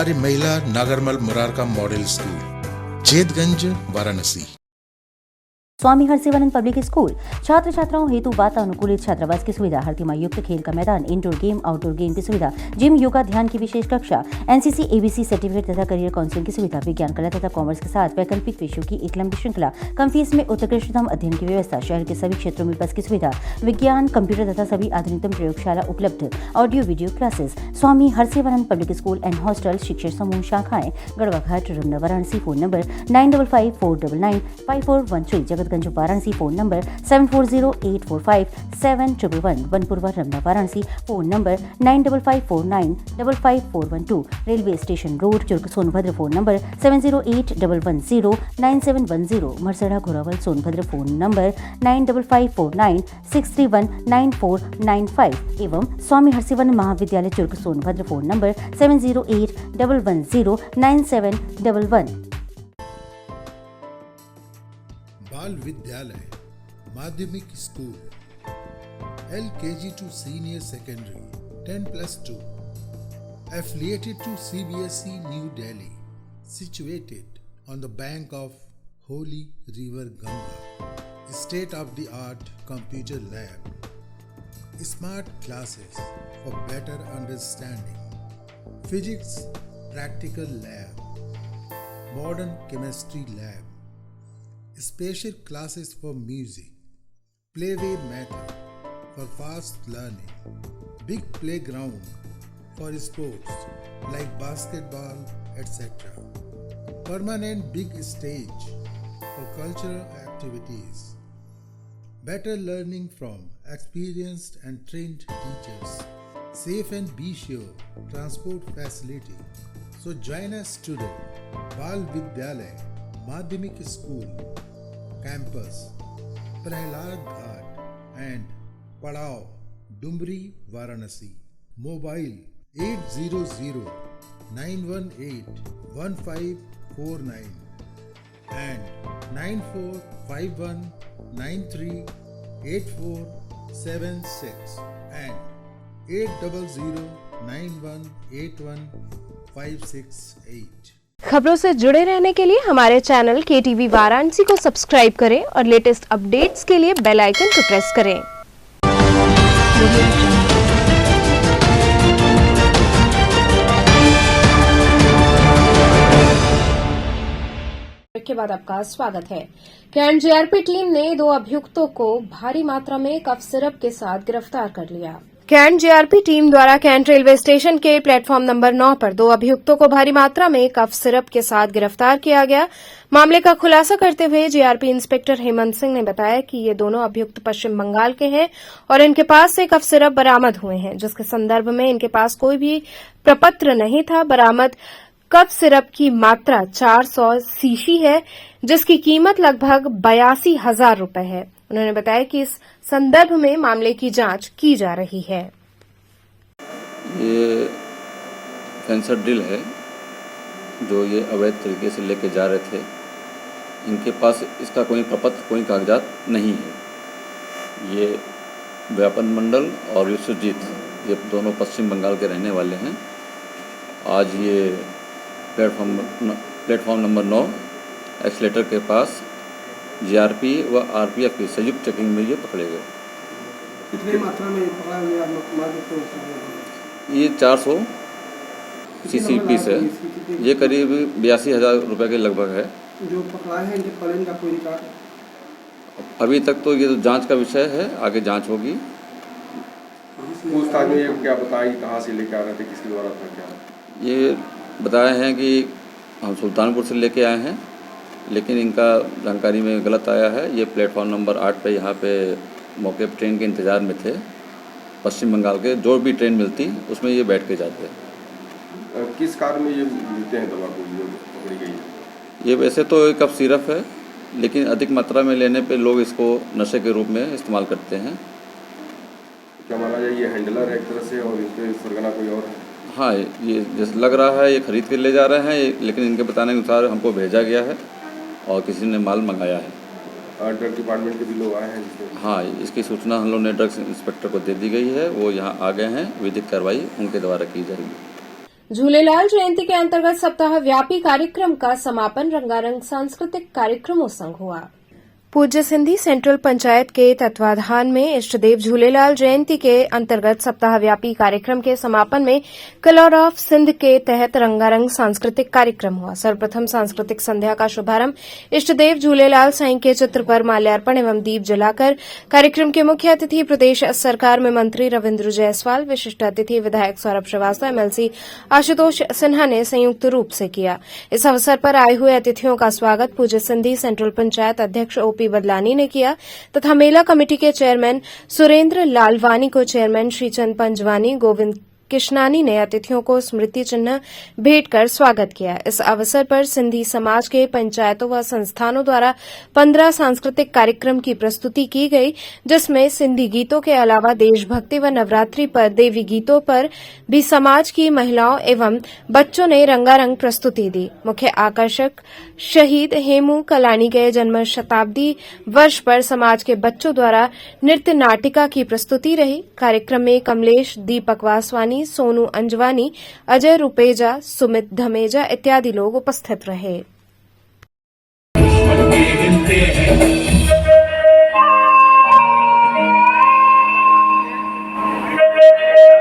Arya Mahila Nagarmal Murarka Model School, Chetganj, Varanasi. Swami Harsivanand public school छात्र छात्राओं हेतु वातानुकूलित छात्रावास की सुविधा, हर युक्त खेल का मैदान, इंडोर गेम, आउटडोर गेम की सुविधा, जिम, योगा, ध्यान की विशेष कक्षा, NCC ABC सर्टिफिकेट तथा करियर काउंसलिंग की सुविधा, विज्ञान, कला तथा कॉमर्स के साथ वैकल्पिक विषयों की एक लंबी श्रृंखला, कम फीस में उत्कृष्टतम अध्ययन की व्यवस्था, शहर के सभी क्षेत्रों में बस की सुविधा, विज्ञान, कंप्यूटर तथा सभी आधुनिकतम प्रयोगशाला उपलब्ध, audio video classes. Swami Harsivanand public school and hostel, शिक्षण समूह, शाखाएं Garhwa Ghat, Ramna, Varanasi. Phone number 9554995413, Jagatganj, Varanasi. Phone number 7408457111, Vanpurwa, Ramna, Varanasi. Phone number 9554955412, railway station road, Churk, Sonbhadra. Phone number 7081109710, Marsada, Ghorawal, Sonbhadra. Phone number 955496319495 एवं स्वामी हरसिवानंद महाविद्यालय, चुर्क, सोनभद्र। Phone number 7081109711। बाल विद्यालय माध्यमिक school, LKG to senior secondary 10+2, affiliated to CBSE New Delhi, situated on the bank of Holy River Ganga, state-of-the-art computer lab, smart classes for better understanding, physics practical lab, modern chemistry lab, special classes for music, playway method for fast learning, big playground, for sports like basketball, etc. Permanent big stage for cultural activities. Better learning from experienced and trained teachers. Safe and be sure transport facility. So join us today. Bal Vidyalay Madhyamik School Campus, Prahlad Ghat and Padao, Dumri, Varanasi. Mobile 800-918-1549 and 9451938476 and 800-9181-568. खबरों से जुड़े रहने के लिए हमारे चैनल KTV वाराणसी को सब्सक्राइब करें और लेटेस्ट अपडेट्स के लिए बेल आइकन को प्रेस करें। के बाद आपका स्वागत है। कैंट जीआरपी टीम ने 2 अभियुक्तों को भारी मात्रा में कफ सिरप के साथ गिरफ्तार कर लिया। कैंट जीआरपी टीम द्वारा कैंट रेलवे स्टेशन के प्लेटफॉर्म नंबर 9 पर 2 अभियुक्तों को भारी मात्रा में कफ सिरप के साथ गिरफ्तार किया गया। मामले का खुलासा करते हुए जीआरपी इंस्पेक्टर हेमंत सिंह ने बताया कि ये दोनों अभियुक्त पश्चिम बंगाल के हैं और इनके पास से कफ सिरप बरामद हुए हैं, जिसके संदर्भ में इनके पास कोई भी प्रपत्र नहीं था। बरामद कफ सिरप की मात्रा 400 सीसी है, जिसकी कीमत लगभग 82,000 रुपए है। उन्होंने बताया कि इस संदर्भ में मामले की जांच की जा रही है। ये कैंसर ड्रिल है जो ये अवैध तरीके से लेके जा रहे थे। इनके पास इसका कोई प्रपत्र, कोई कागजात नहीं है। ये व्यापन मंडल और विश्वजीत, ये दोनों पश्चिम बंगाल के रहने वाले हैं। आज ये प्लेटफॉर्म नंबर 9 एक्सलेटर के पास जीआरपी व आरपीएफ की संयुक्त चेकिंग में ये पकड़े गए। कितनी मात्रा में पकड़ा हुआ आप लोग? ये 400 सीसी पीस है। ये करीब 82,000 रुपये के लगभग है। जो पकड़ा है इनके पलायन का कोई रिकॉर्ड? अभी तक तो ये तो जांच का विषय है, आगे जांच होगी। पूछताछ में ये क्या बताया, कहाँ से लेके आ रहे थे, किसके द्वारा था, क्या? ये बताए हैं कि हम सुल्तानपुर से लेके आए हैं, लेकिन इनका जानकारी में गलत आया है। ये प्लेटफॉर्म नंबर 8 पे यहाँ पे मौके पर ट्रेन के इंतज़ार में थे। पश्चिम बंगाल के जो भी ट्रेन मिलती उसमें ये बैठ के जाते हैं। किस कार में ये मिलते हैं तंबाकू जो पकड़ी गई है? ये वैसे तो एक कफ सिरप है, लेकिन अधिक मात्रा में लेने पे लोग इसको नशे के रूप में इस्तेमाल करते हैं। क्या माना जाए ये हैंडलर है एक तरह से और इनके सरगना कोई और है? हाँ, ये जैसे लग रहा है ये खरीद के ले जा रहे हैं, लेकिन इनके बताने के अनुसार हमको भेजा गया है और किसी ने माल मंगाया है। ड्रग डिपार्टमेंट के भी लोग आए हैं जिसमें? हाँ, इसकी सूचना हम लोग ने ड्रग्स इंस्पेक्टर को दे दी गई है। वो यहाँ आ गए हैं, विधिक कार्रवाई उनके द्वारा की जाएगी। झूलेलाल जयंती के अंतर्गत सप्ताह व्यापी कार्यक्रम का समापन रंगारंग सांस्कृतिक कार्यक्रमों संग हुआ। पूज्य सिंधी सेंट्रल पंचायत के तत्वाधान में इष्टदेव झूलेलाल जयंती के अंतर्गत सप्ताहव्यापी कार्यक्रम के समापन में कलर ऑफ सिंध के तहत रंगारंग सांस्कृतिक कार्यक्रम हुआ। सर्वप्रथम सांस्कृतिक संध्या का शुभारंभ इष्टदेव झूलेलाल साईं के चित्र पर माल्यार्पण एवं दीप जलाकर कार्यक्रम के मुख्य अतिथि प्रदेश सरकार में मंत्री रविन्द्र जायसवाल, विशिष्ट अतिथि विधायक सौरभ श्रीवास्तव, एमएलसी आशुतोष सिन्हा ने संयुक्त रूप से किया। इस अवसर पर आए हुए अतिथियों का स्वागत पूज्य सिंधी सेंट्रल पंचायत अध्यक्ष ओपी बदलानी ने किया तथा मेला कमेटी के चेयरमैन सुरेंद्र लालवानी को चेयरमैन श्रीचंद पंजवानी, गोविंद किशनानी ने अतिथियों को स्मृति चिन्ह भेंट कर स्वागत किया। इस अवसर पर सिंधी समाज के पंचायतों व संस्थानों द्वारा 15 सांस्कृतिक कार्यक्रम की प्रस्तुति की गई, जिसमें सिंधी गीतों के अलावा देशभक्ति व नवरात्रि पर देवी गीतों पर भी समाज की महिलाओं एवं बच्चों ने रंगारंग प्रस्तुति दी। मुख्य आकर्षक शहीद हेमू कलानी के जन्म शताब्दी वर्ष पर समाज के बच्चों द्वारा नृत्य नाटिका की प्रस्तुति रही। कार्यक्रम में कमलेश, दीपक वासवानी, सोनू अंजवानी, अजय रुपेजा, सुमित धमेजा इत्यादि लोग उपस्थित रहे।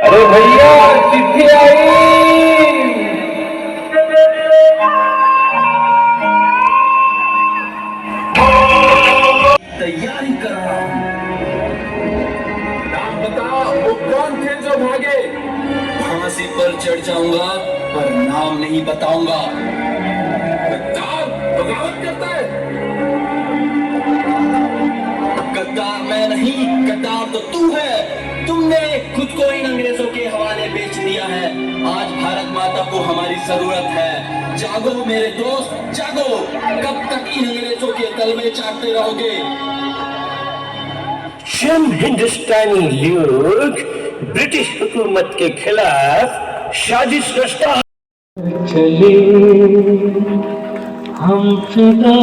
अरे भैया चिट्ठी आई। तैयारी कर रहा हूं। नाम बता, वो कौन थे जो भागे? फांसी पर चढ़ जाऊंगा पर नाम नहीं बताऊंगा। गद्दार बगावत करता है। गद्दार मैं नहीं, गद्दार तो तू है। तुमने खुद को इन अंग्रेजों के हवाले बेच दिया है। आज भारत माता को हमारी जरूरत है। जागो मेरे दोस्त, जागो। कब तक इन अंग्रेजों के तलवे चाटते रहोगे? हम हिंदुस्तानी लोग ब्रिटिश हुकूमत के खिलाफ साजिश रचता चले हम फिदा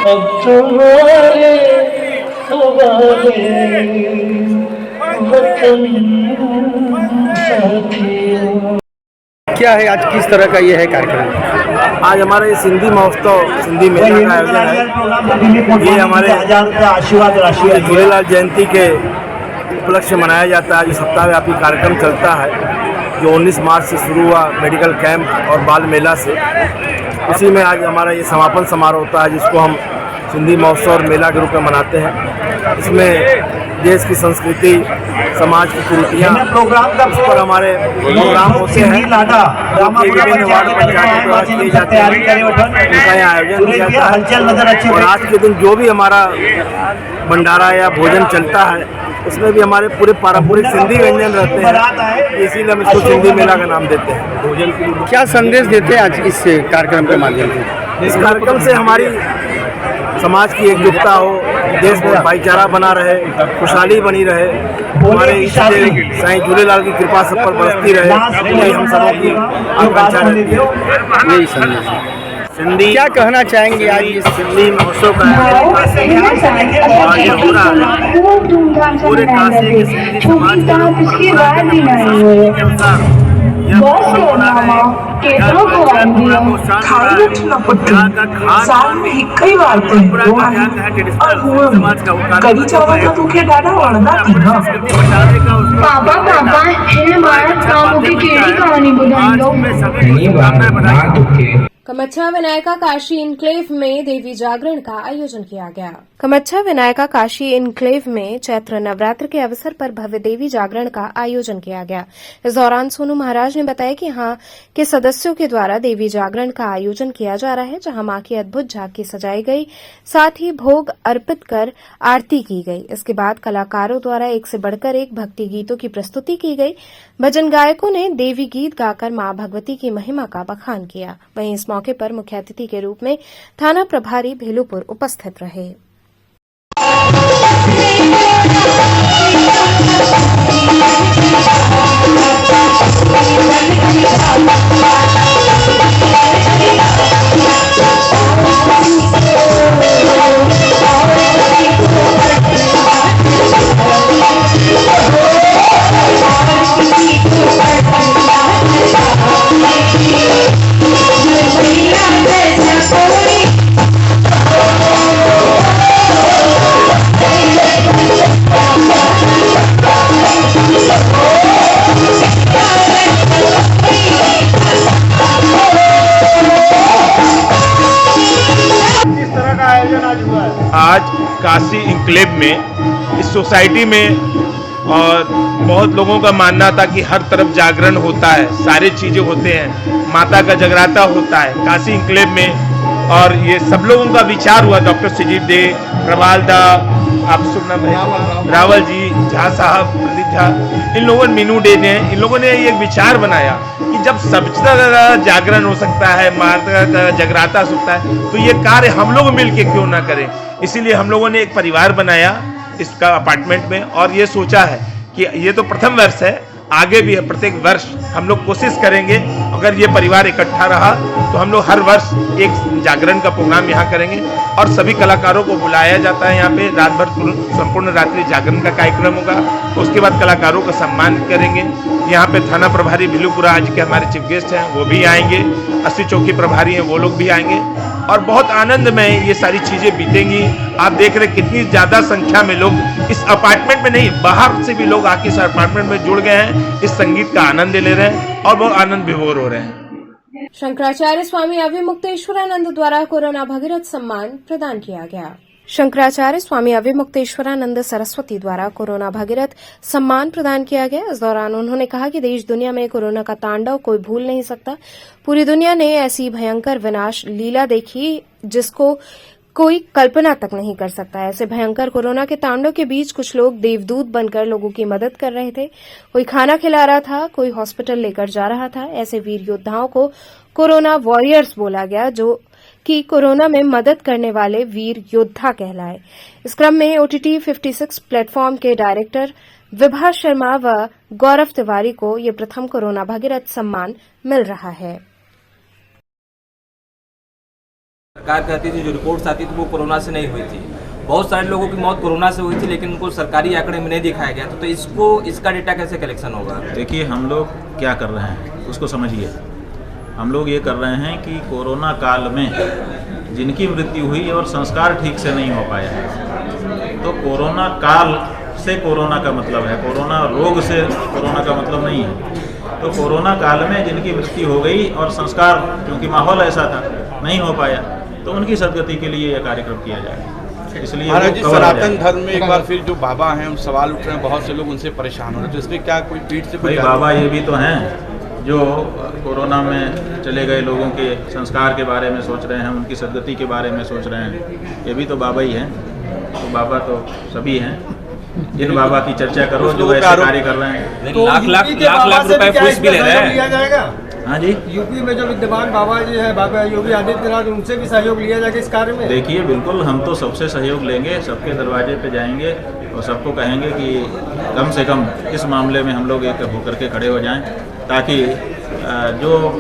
अब तुम्हारे क्या है आज किस तरह का ये है कार्यक्रम? आज हमारा ये सिंधी महोत्सव, सिंधी मेला का आयोजन है। ये हमारे आशीर्वाद राशि झूलेलाल जयंती के उपलक्ष्य मनाया जाता है। जो सप्ताहव्यापी कार्यक्रम चलता है, जो 19 मार्च से शुरू हुआ मेडिकल कैंप और बाल मेला से, उसी में आज हमारा ये समापन समारोह होता है, जिसको हम सिंधी महोत्सव और मेला के रूप में मनाते हैं। इसमें देश की संस्कृति, समाज की कुरीतियाँ, उस पर हमारे प्रोग्राम होते हैं जो कि विभिन्न वार्ड पंचायतों द्वारा किए जाते हैं। उनका यहाँ आयोजन किया जाता है और आज के दिन जो भी हमारा भंडारा या भोजन चलता है, उसमें भी हमारे पूरे पारंपरिक सिंधी व्यंजन रहते हैं। इसीलिए हम इसको सिंधी मेला का नाम देते हैं। भोजन की क्या संदेश देते हैं आज इस कार्यक्रम के माध्यम से? इस कार्यक्रम से हमारी समाज की एकजुटता हो, देश में भाईचारा बना रहे, खुशहाली बनी रहे, हमारे इष्ट साईं झूलेलाल की कृपा सब पर बरसती रहे, यही हम सबों की आकांक्षा रहती है। यही संदेश है। सिंधी क्या कहना चाहेंगे आज इस सिंधी महोत्सव का आयोजन हो रहा है? पूरे काशी के सिंधी समाज के लोग के अनुसार कमच्छा विनायका काशी इनक्लेव में देवी जागरण का आयोजन किया गया। कमच्छा विनायका काशी इनक्लेव में चैत्र नवरात्र के अवसर पर भव्य देवी जागरण का आयोजन किया गया। इस दौरान सोनू महाराज ने बताया कि यहां के सदस्यों के द्वारा देवी जागरण का आयोजन किया जा रहा है, जहां मां की अद्भुत झांकी सजाई गई, साथ ही भोग अर्पित कर आरती की गई। इसके बाद कलाकारों द्वारा एक से बढ़कर एक भक्ति गीतों की प्रस्तुति की गई। भजन गायकों ने देवी गीत गाकर मां भगवती की महिमा का बखान किया। वहीं इस मौके पर मुख्य अतिथि के रूप में थाना प्रभारी भेलूपुर उपस्थित रहे। आज काशी इंक्लेव में इस सोसाइटी में और बहुत लोगों का मानना था कि हर तरफ जागरण होता है, सारी चीज़ें होते हैं, माता का जगराता होता है काशी इंक्लेव में। और ये सब लोगों का विचार हुआ, डॉक्टर सुजीत दे, प्रभाल दा, आप सुनना भाई, रावल जी, झा साहब, प्रदीप झा, इन लोगों ने, मीनू डे ने, इन लोगों ने ये विचार बनाया कि जब सबसे जागरण हो सकता है, माता का जगराता हो सकता है, तो ये कार्य हम लोग मिलके क्यों ना करें। इसीलिए हम लोगों ने एक परिवार बनाया इसका अपार्टमेंट में और ये सोचा है कि ये तो प्रथम वर्ष है, आगे भी है, प्रत्येक वर्ष हम लोग कोशिश करेंगे, अगर ये परिवार इकट्ठा रहा तो हम लोग हर वर्ष एक जागरण का प्रोग्राम यहाँ करेंगे और सभी कलाकारों को बुलाया जाता है। यहाँ पे रात भर संपूर्ण रात्रि जागरण का कार्यक्रम होगा, उसके बाद कलाकारों का सम्मान करेंगे। यहाँ पे थाना प्रभारी भेलूपुरा आज के हमारे चीफ गेस्ट हैं, वो भी आएंगे, 80 चौकी प्रभारी हैं, वो लोग भी आएंगे और बहुत आनंद में ये सारी चीज़ें बीतेंगी। आप देख रहे कितनी ज़्यादा संख्या में लोग इस अपार्टमेंट में नहीं, बाहर से भी लोग आके इस अपार्टमेंट में जुड़ गए हैं, इस संगीत का आनंद ले रहे हैं और बहुत आनंद विभोर हो रहे हैं। शंकराचार्य स्वामी अविमुक्तेश्वरानंद द्वारा कोरोना भगीरथ सम्मान प्रदान किया गया। शंकराचार्य स्वामी अविमुक्तेश्वरानंद सरस्वती द्वारा कोरोना भगीरथ सम्मान प्रदान किया गया। इस दौरान उन्होंने कहा कि देश दुनिया में कोरोना का तांडव कोई भूल नहीं सकता। पूरी दुनिया ने ऐसी भयंकर विनाश लीला देखी जिसको कोई कल्पना तक नहीं कर सकता। ऐसे भयंकर कोरोना के तांडव के बीच कुछ लोग देवदूत बनकर लोगों की मदद कर रहे थे। कोई खाना खिला रहा था, कोई हॉस्पिटल लेकर जा रहा था। ऐसे वीर योद्धाओं को कोरोना वॉरियर्स बोला गया, जो कि कोरोना में मदद करने वाले वीर योद्धा कहलाए। इस क्रम में OTT 56 प्लेटफॉर्म के डायरेक्टर विभा शर्मा व गौरव तिवारी को ये प्रथम कोरोना भगीरथ सम्मान मिल रहा है। सरकार कहती थी जो रिपोर्ट्स आती थी वो कोरोना से नहीं हुई थी। बहुत सारे लोगों की मौत कोरोना से हुई थी, लेकिन उनको सरकारी आंकड़े में नहीं दिखाया गया। तो इसका डेटा कैसे कलेक्शन होगा? देखिए, हम लोग क्या कर रहे हैं उसको समझिए। हम लोग ये कर रहे हैं कि कोरोना काल में जिनकी मृत्यु हुई और संस्कार ठीक से नहीं हो पाया, तो कोरोना काल से कोरोना का मतलब है, कोरोना रोग से कोरोना का मतलब नहीं है। तो कोरोना काल में जिनकी मृत्यु हो गई और संस्कार, क्योंकि माहौल ऐसा था, नहीं हो पाया, तो उनकी सदगति के लिए यह कार्यक्रम किया जाएगा। इसलिए महाराज जी, सनातन धर्म में एक बार फिर जो बाबा हैं उन सवाल उठ रहे हैं, बहुत से लोग उनसे परेशान हो रहे हैं, तो इसमें क्या कोई पीठ से भाई बाबा ये भी तो हैं जो कोरोना में चले गए लोगों के संस्कार के बारे में सोच रहे हैं, उनकी सदगति के बारे में सोच रहे हैं। ये भी तो बाबा ही हैं। तो बाबा तो सभी हैं। जिन बाबा की चर्चा करो जो ऐसे कार्य कर रहे हैं, तो लाख रुपए फीस भी ले रहे हैं। लिया जाएगा। हाँ जी, यूपी में जो विद्यमान बाबा जी है, बाबा योगी आदित्यनाथ, उनसे भी सहयोग लिया जाएगा इस कार्य में। देखिए, बिल्कुल हम तो सबसे सहयोग लेंगे, सबके दरवाजे पे जाएंगे और सबको कहेंगे कि कम से कम इस मामले में हम लोग एक होकर के खड़े हो जाएं, ताकि जो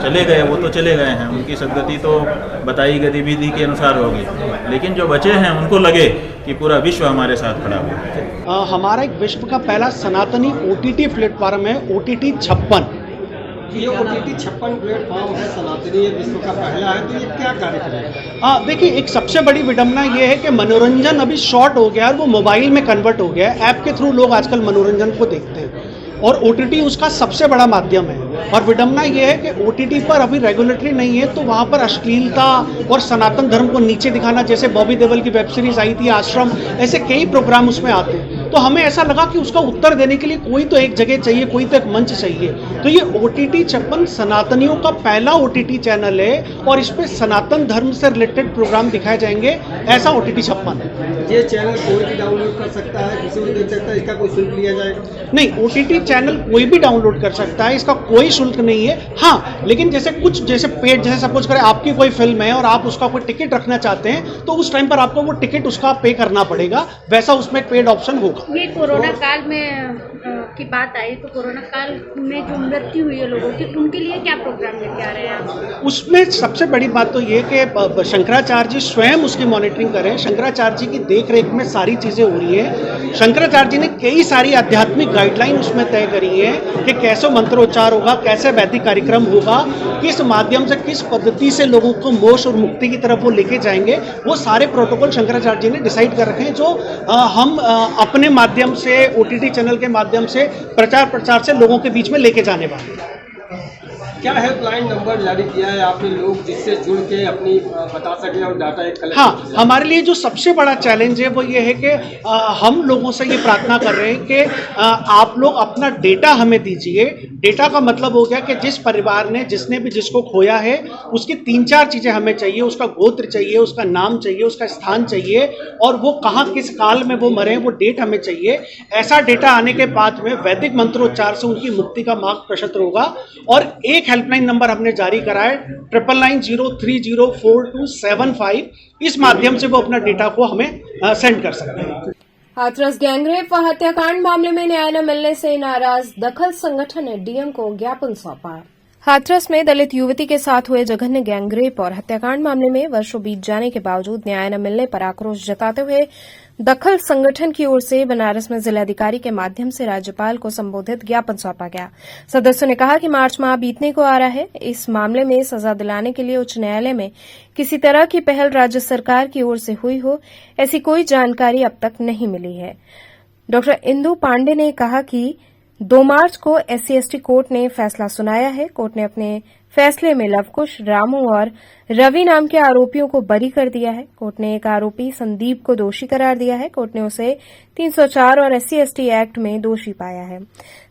चले गए वो तो चले गए हैं, उनकी सदगति तो बताई गतिविधि के अनुसार होगी, लेकिन जो बचे हैं उनको लगे कि पूरा विश्व हमारे साथ खड़ा हुआ। हमारा एक विश्व का पहला सनातनी OTT प्लेटफॉर्म है, OTT 56। ये OTT 56 प्लेटफॉर्म है, सनातनी विश्व का पहला है, तो ये क्या कार्य करेगा? देखिए, एक सबसे बड़ी विडम्बना ये है कि मनोरंजन अभी शॉर्ट हो गया है, वो मोबाइल में कन्वर्ट हो गया है। ऐप के थ्रू लोग आजकल मनोरंजन को देखते हैं और OTT उसका सबसे बड़ा माध्यम है। और विडम्बना ये है कि OTT पर अभी रेगुलेटरी नहीं है, तो वहाँ पर अश्लीलता और सनातन धर्म को नीचे दिखाना, जैसे बॉबी देओल की वेब सीरीज आई थी आश्रम, ऐसे कई प्रोग्राम उसमें आते हैं। तो हमें ऐसा लगा कि उसका उत्तर देने के लिए कोई तो एक जगह चाहिए, कोई तो एक मंच चाहिए। तो ये OTT 56 सनातनियों का पहला OTT चैनल है और इस पर सनातन धर्म से रिलेटेड प्रोग्राम दिखाए जाएंगे, ऐसा OTT 56 है। ये चैनल कोई भी डाउनलोड कर सकता है, किसी को देख सकता है, इसका कोई शुल्क लिया जाएगा? नहीं, OTT चैनल कोई भी डाउनलोड कर सकता है, इसका कोई शुल्क नहीं है। हाँ, लेकिन जैसे पेड, जैसे सपोज करें आपकी कोई फिल्म है और आप उसका कोई टिकट रखना चाहते हैं, तो उस टाइम पर आपको वो टिकट उसका पे करना पड़ेगा, वैसा उसमें पेड ऑप्शन होगा। ये कोरोना काल में की बात आई, तो कोरोना काल में जो मृत्यु हुई है लोगों की, उनके लिए क्या प्रोग्राम लेके आ रहे हैं आप? उसमें सबसे बड़ी बात तो ये कि शंकराचार्य जी स्वयं उसकी मॉनिटरिंग करें। शंकराचार्य जी की देख रेख में सारी चीज़ें हो रही हैं। शंकराचार्य जी ने कई सारी आध्यात्मिक गाइडलाइन उसमें तय करी है कि कैसे मंत्रोच्चार होगा, कैसे वैदिक कार्यक्रम होगा, किस माध्यम से, किस पद्धति से लोगों को मोक्ष और मुक्ति की तरफ वो लेके जाएंगे। वो सारे प्रोटोकॉल शंकराचार्य जी ने डिसाइड कर रखे हैं, जो हम अपने माध्यम से, OTT चैनल के माध्यम से प्रचार प्रसार से लोगों के बीच में लेके जाने वाले हैं। क्या हेल्पलाइन नंबर जारी किया है आपने, लोग जिससे जुड़ के अपनी बता सके और डाटा एक कलेक्ट? हाँ, हमारे लिए जो सबसे बड़ा चैलेंज है वो ये है कि हम लोगों से ये प्रार्थना कर रहे हैं कि आप लोग अपना डेटा हमें दीजिए। डेटा का मतलब हो गया कि जिस परिवार ने, जिसने भी जिसको खोया है, उसकी 3-4 चीज़ें हमें चाहिए। उसका गोत्र चाहिए, उसका नाम चाहिए, उसका स्थान चाहिए, और वो कहाँ किस काल में वो मरे, वो डेट हमें चाहिए। ऐसा डेटा आने के बाद में वैदिक मंत्रोच्चार से उनकी मुक्ति का मार्ग प्रशस्त होगा। और एक हेल्पलाइन नंबर हमने जारी करा है, 9990304275। इस माध्यम से वो अपना डेटा को हमें सेंड कर सकते हैं। हाथरस गैंगरेप व हत्याकांड मामले में न्याय न मिलने से नाराज दखल संगठन ने डीएम को ज्ञापन सौंपा। हाथरस में दलित युवती के साथ हुए जघन्य गैंगरेप और हत्याकांड मामले में वर्षों बीत जाने के बावजूद न्याय न मिलने पर आक्रोश जताते हुए दखल संगठन की ओर से बनारस में जिलाधिकारी के माध्यम से राज्यपाल को संबोधित ज्ञापन सौंपा गया। सदस्यों ने कहा कि मार्च माह बीतने को आ रहा है, इस मामले में सजा दिलाने के लिए उच्च न्यायालय में किसी तरह की पहल राज्य सरकार की ओर से हुई हो, ऐसी कोई जानकारी अब तक नहीं मिली है। डॉ इंदु पांडे ने कहा कि 2 मार्च को SC/ST कोर्ट ने फैसला सुनाया है। कोर्ट ने अपने फैसले में लवकुश, रामू और रवि नाम के आरोपियों को बरी कर दिया है। कोर्ट ने एक आरोपी संदीप को दोषी करार दिया है। कोर्ट ने उसे 304 और SC/ST एक्ट में दोषी पाया है।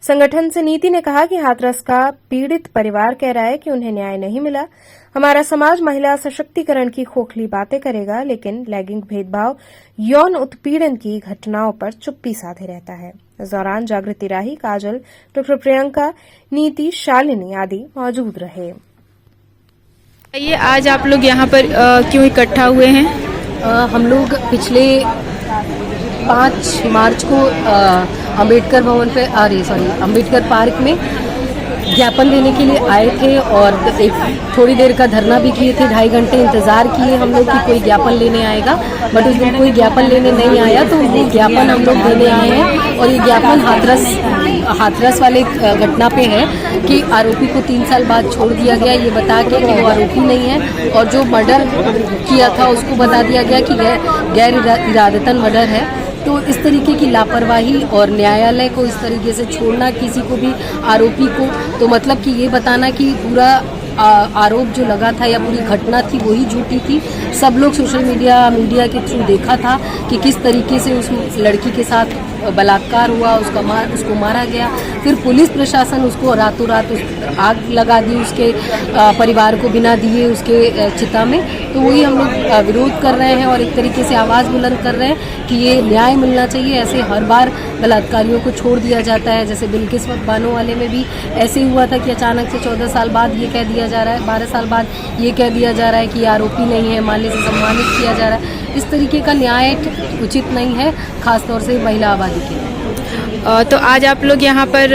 संगठन से नीति ने कहा कि हाथरस का पीड़ित परिवार कह रहा है कि उन्हें न्याय नहीं मिला। हमारा समाज महिला सशक्तिकरण की खोखली बातें करेगा, लेकिन लैंगिक भेदभाव, यौन उत्पीड़न की घटनाओं पर चुप्पी साधे रहता है। इस दौरान जागृति राही, काजल, डॉ प्रियंका, नीति, शालिनी आदि मौजूद रहे। ये आज आप लोग यहाँ पर क्यों इकट्ठा हुए हैं? हम लोग पिछले 5 मार्च को अंबेडकर भवन पे अंबेडकर पार्क में ज्ञापन देने के लिए आए थे और एक थोड़ी देर का धरना भी किए थे। 2.5 घंटे इंतजार किए हम लोग कि कोई ज्ञापन लेने आएगा, बट उस दिन कोई ज्ञापन लेने नहीं आया। तो वो ज्ञापन हम लोग देने आए हैं और ये ज्ञापन हाथरस वाले घटना पे है कि आरोपी को 3 साल बाद छोड़ दिया गया, ये बता के कि वो आरोपी नहीं है, और जो मर्डर किया था उसको बता दिया गया कि गैर इरादतन मर्डर है। तो इस तरीके की लापरवाही और न्यायालय को इस तरीके से छोड़ना किसी को भी आरोपी को, तो मतलब कि ये बताना कि पूरा आरोप जो लगा था या पूरी घटना थी वही झूठी थी। सब लोग सोशल मीडिया के थ्रू देखा था कि किस तरीके से उस लड़की के साथ बलात्कार हुआ, उसको मारा गया। फिर पुलिस प्रशासन उसको रातों रात आग लगा दी उसके परिवार को बिना दिए उसके चिता में। तो वही हम लोग विरोध कर रहे हैं और एक तरीके से आवाज़ बुलंद कर रहे हैं कि ये न्याय मिलना चाहिए। ऐसे हर बार बलात्कारियों को छोड़ दिया जाता है। जैसे बिल्किस बानो वाले में भी ऐसे हुआ था कि अचानक से 14 साल बाद ये कह दिया जा रहा है, 12 साल बाद ये कह दिया जा रहा है कि आरोपी नहीं है, माल्य से सम्मानित किया जा रहा है। इस तरीके का न्याय उचित नहीं है, खासतौर से महिला आबादी के लिए। तो आज आप लोग यहाँ पर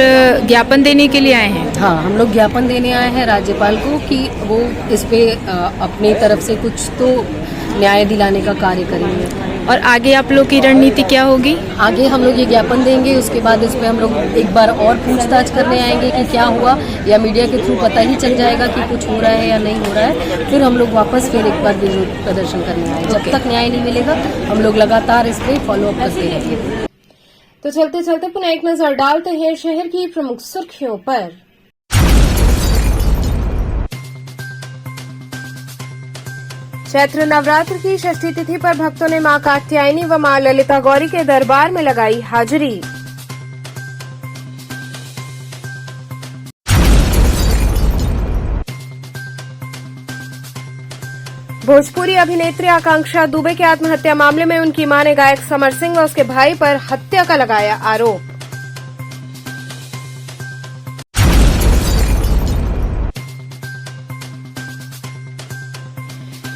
ज्ञापन देने के लिए आए हैं? हाँ, हम लोग ज्ञापन देने आए हैं राज्यपाल को कि वो इस पे अपनी तरफ से कुछ तो न्याय दिलाने का कार्य करेंगे। और आगे आप लोग की रणनीति क्या होगी? आगे हम लोग ये ज्ञापन देंगे, उसके बाद इस पे हम लोग एक बार और पूछताछ करने आएंगे कि क्या हुआ, या मीडिया के थ्रू पता ही चल जाएगा कि कुछ हो रहा है या नहीं हो रहा है। फिर हम लोग वापस फिर एक बार विरोध प्रदर्शन करने आएंगे। जब तक न्याय नहीं मिलेगा हम लोग लगातार इस पे फॉलोअप करते रहेंगे। तो चलते चलते पुनः एक नजर डालते हैं शहर की प्रमुख सुर्खियों पर। चैत्र नवरात्र की षष्ठी तिथि पर भक्तों ने मां कात्यायनी व मां ललिता गौरी के दरबार में लगाई हाजिरी। भोजपुरी अभिनेत्री आकांक्षा दुबे के आत्महत्या मामले में उनकी मां ने गायक समर सिंह और उसके भाई पर हत्या का लगाया आरोप।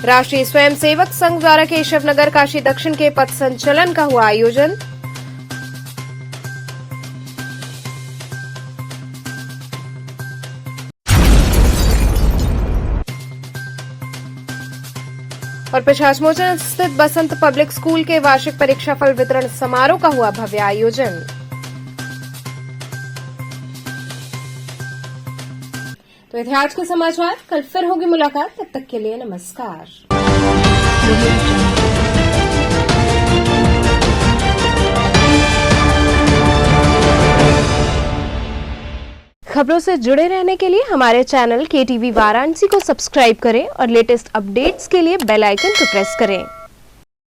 राष्ट्रीय स्वयंसेवक संघ द्वारा केशव नगर काशी दक्षिण के पथ संचलन का हुआ आयोजन। और पिशाचमोचन स्थित बसंत पब्लिक स्कूल के वार्षिक परीक्षा फल वितरण समारोह का हुआ भव्य आयोजन। तो ये थे आज के समाचार। कल फिर होगी मुलाकात, तब तक के लिए नमस्कार। खबरों से जुड़े रहने के लिए हमारे चैनल KTV वाराणसी को सब्सक्राइब करें और लेटेस्ट अपडेट्स के लिए बेल आइकन को प्रेस करें।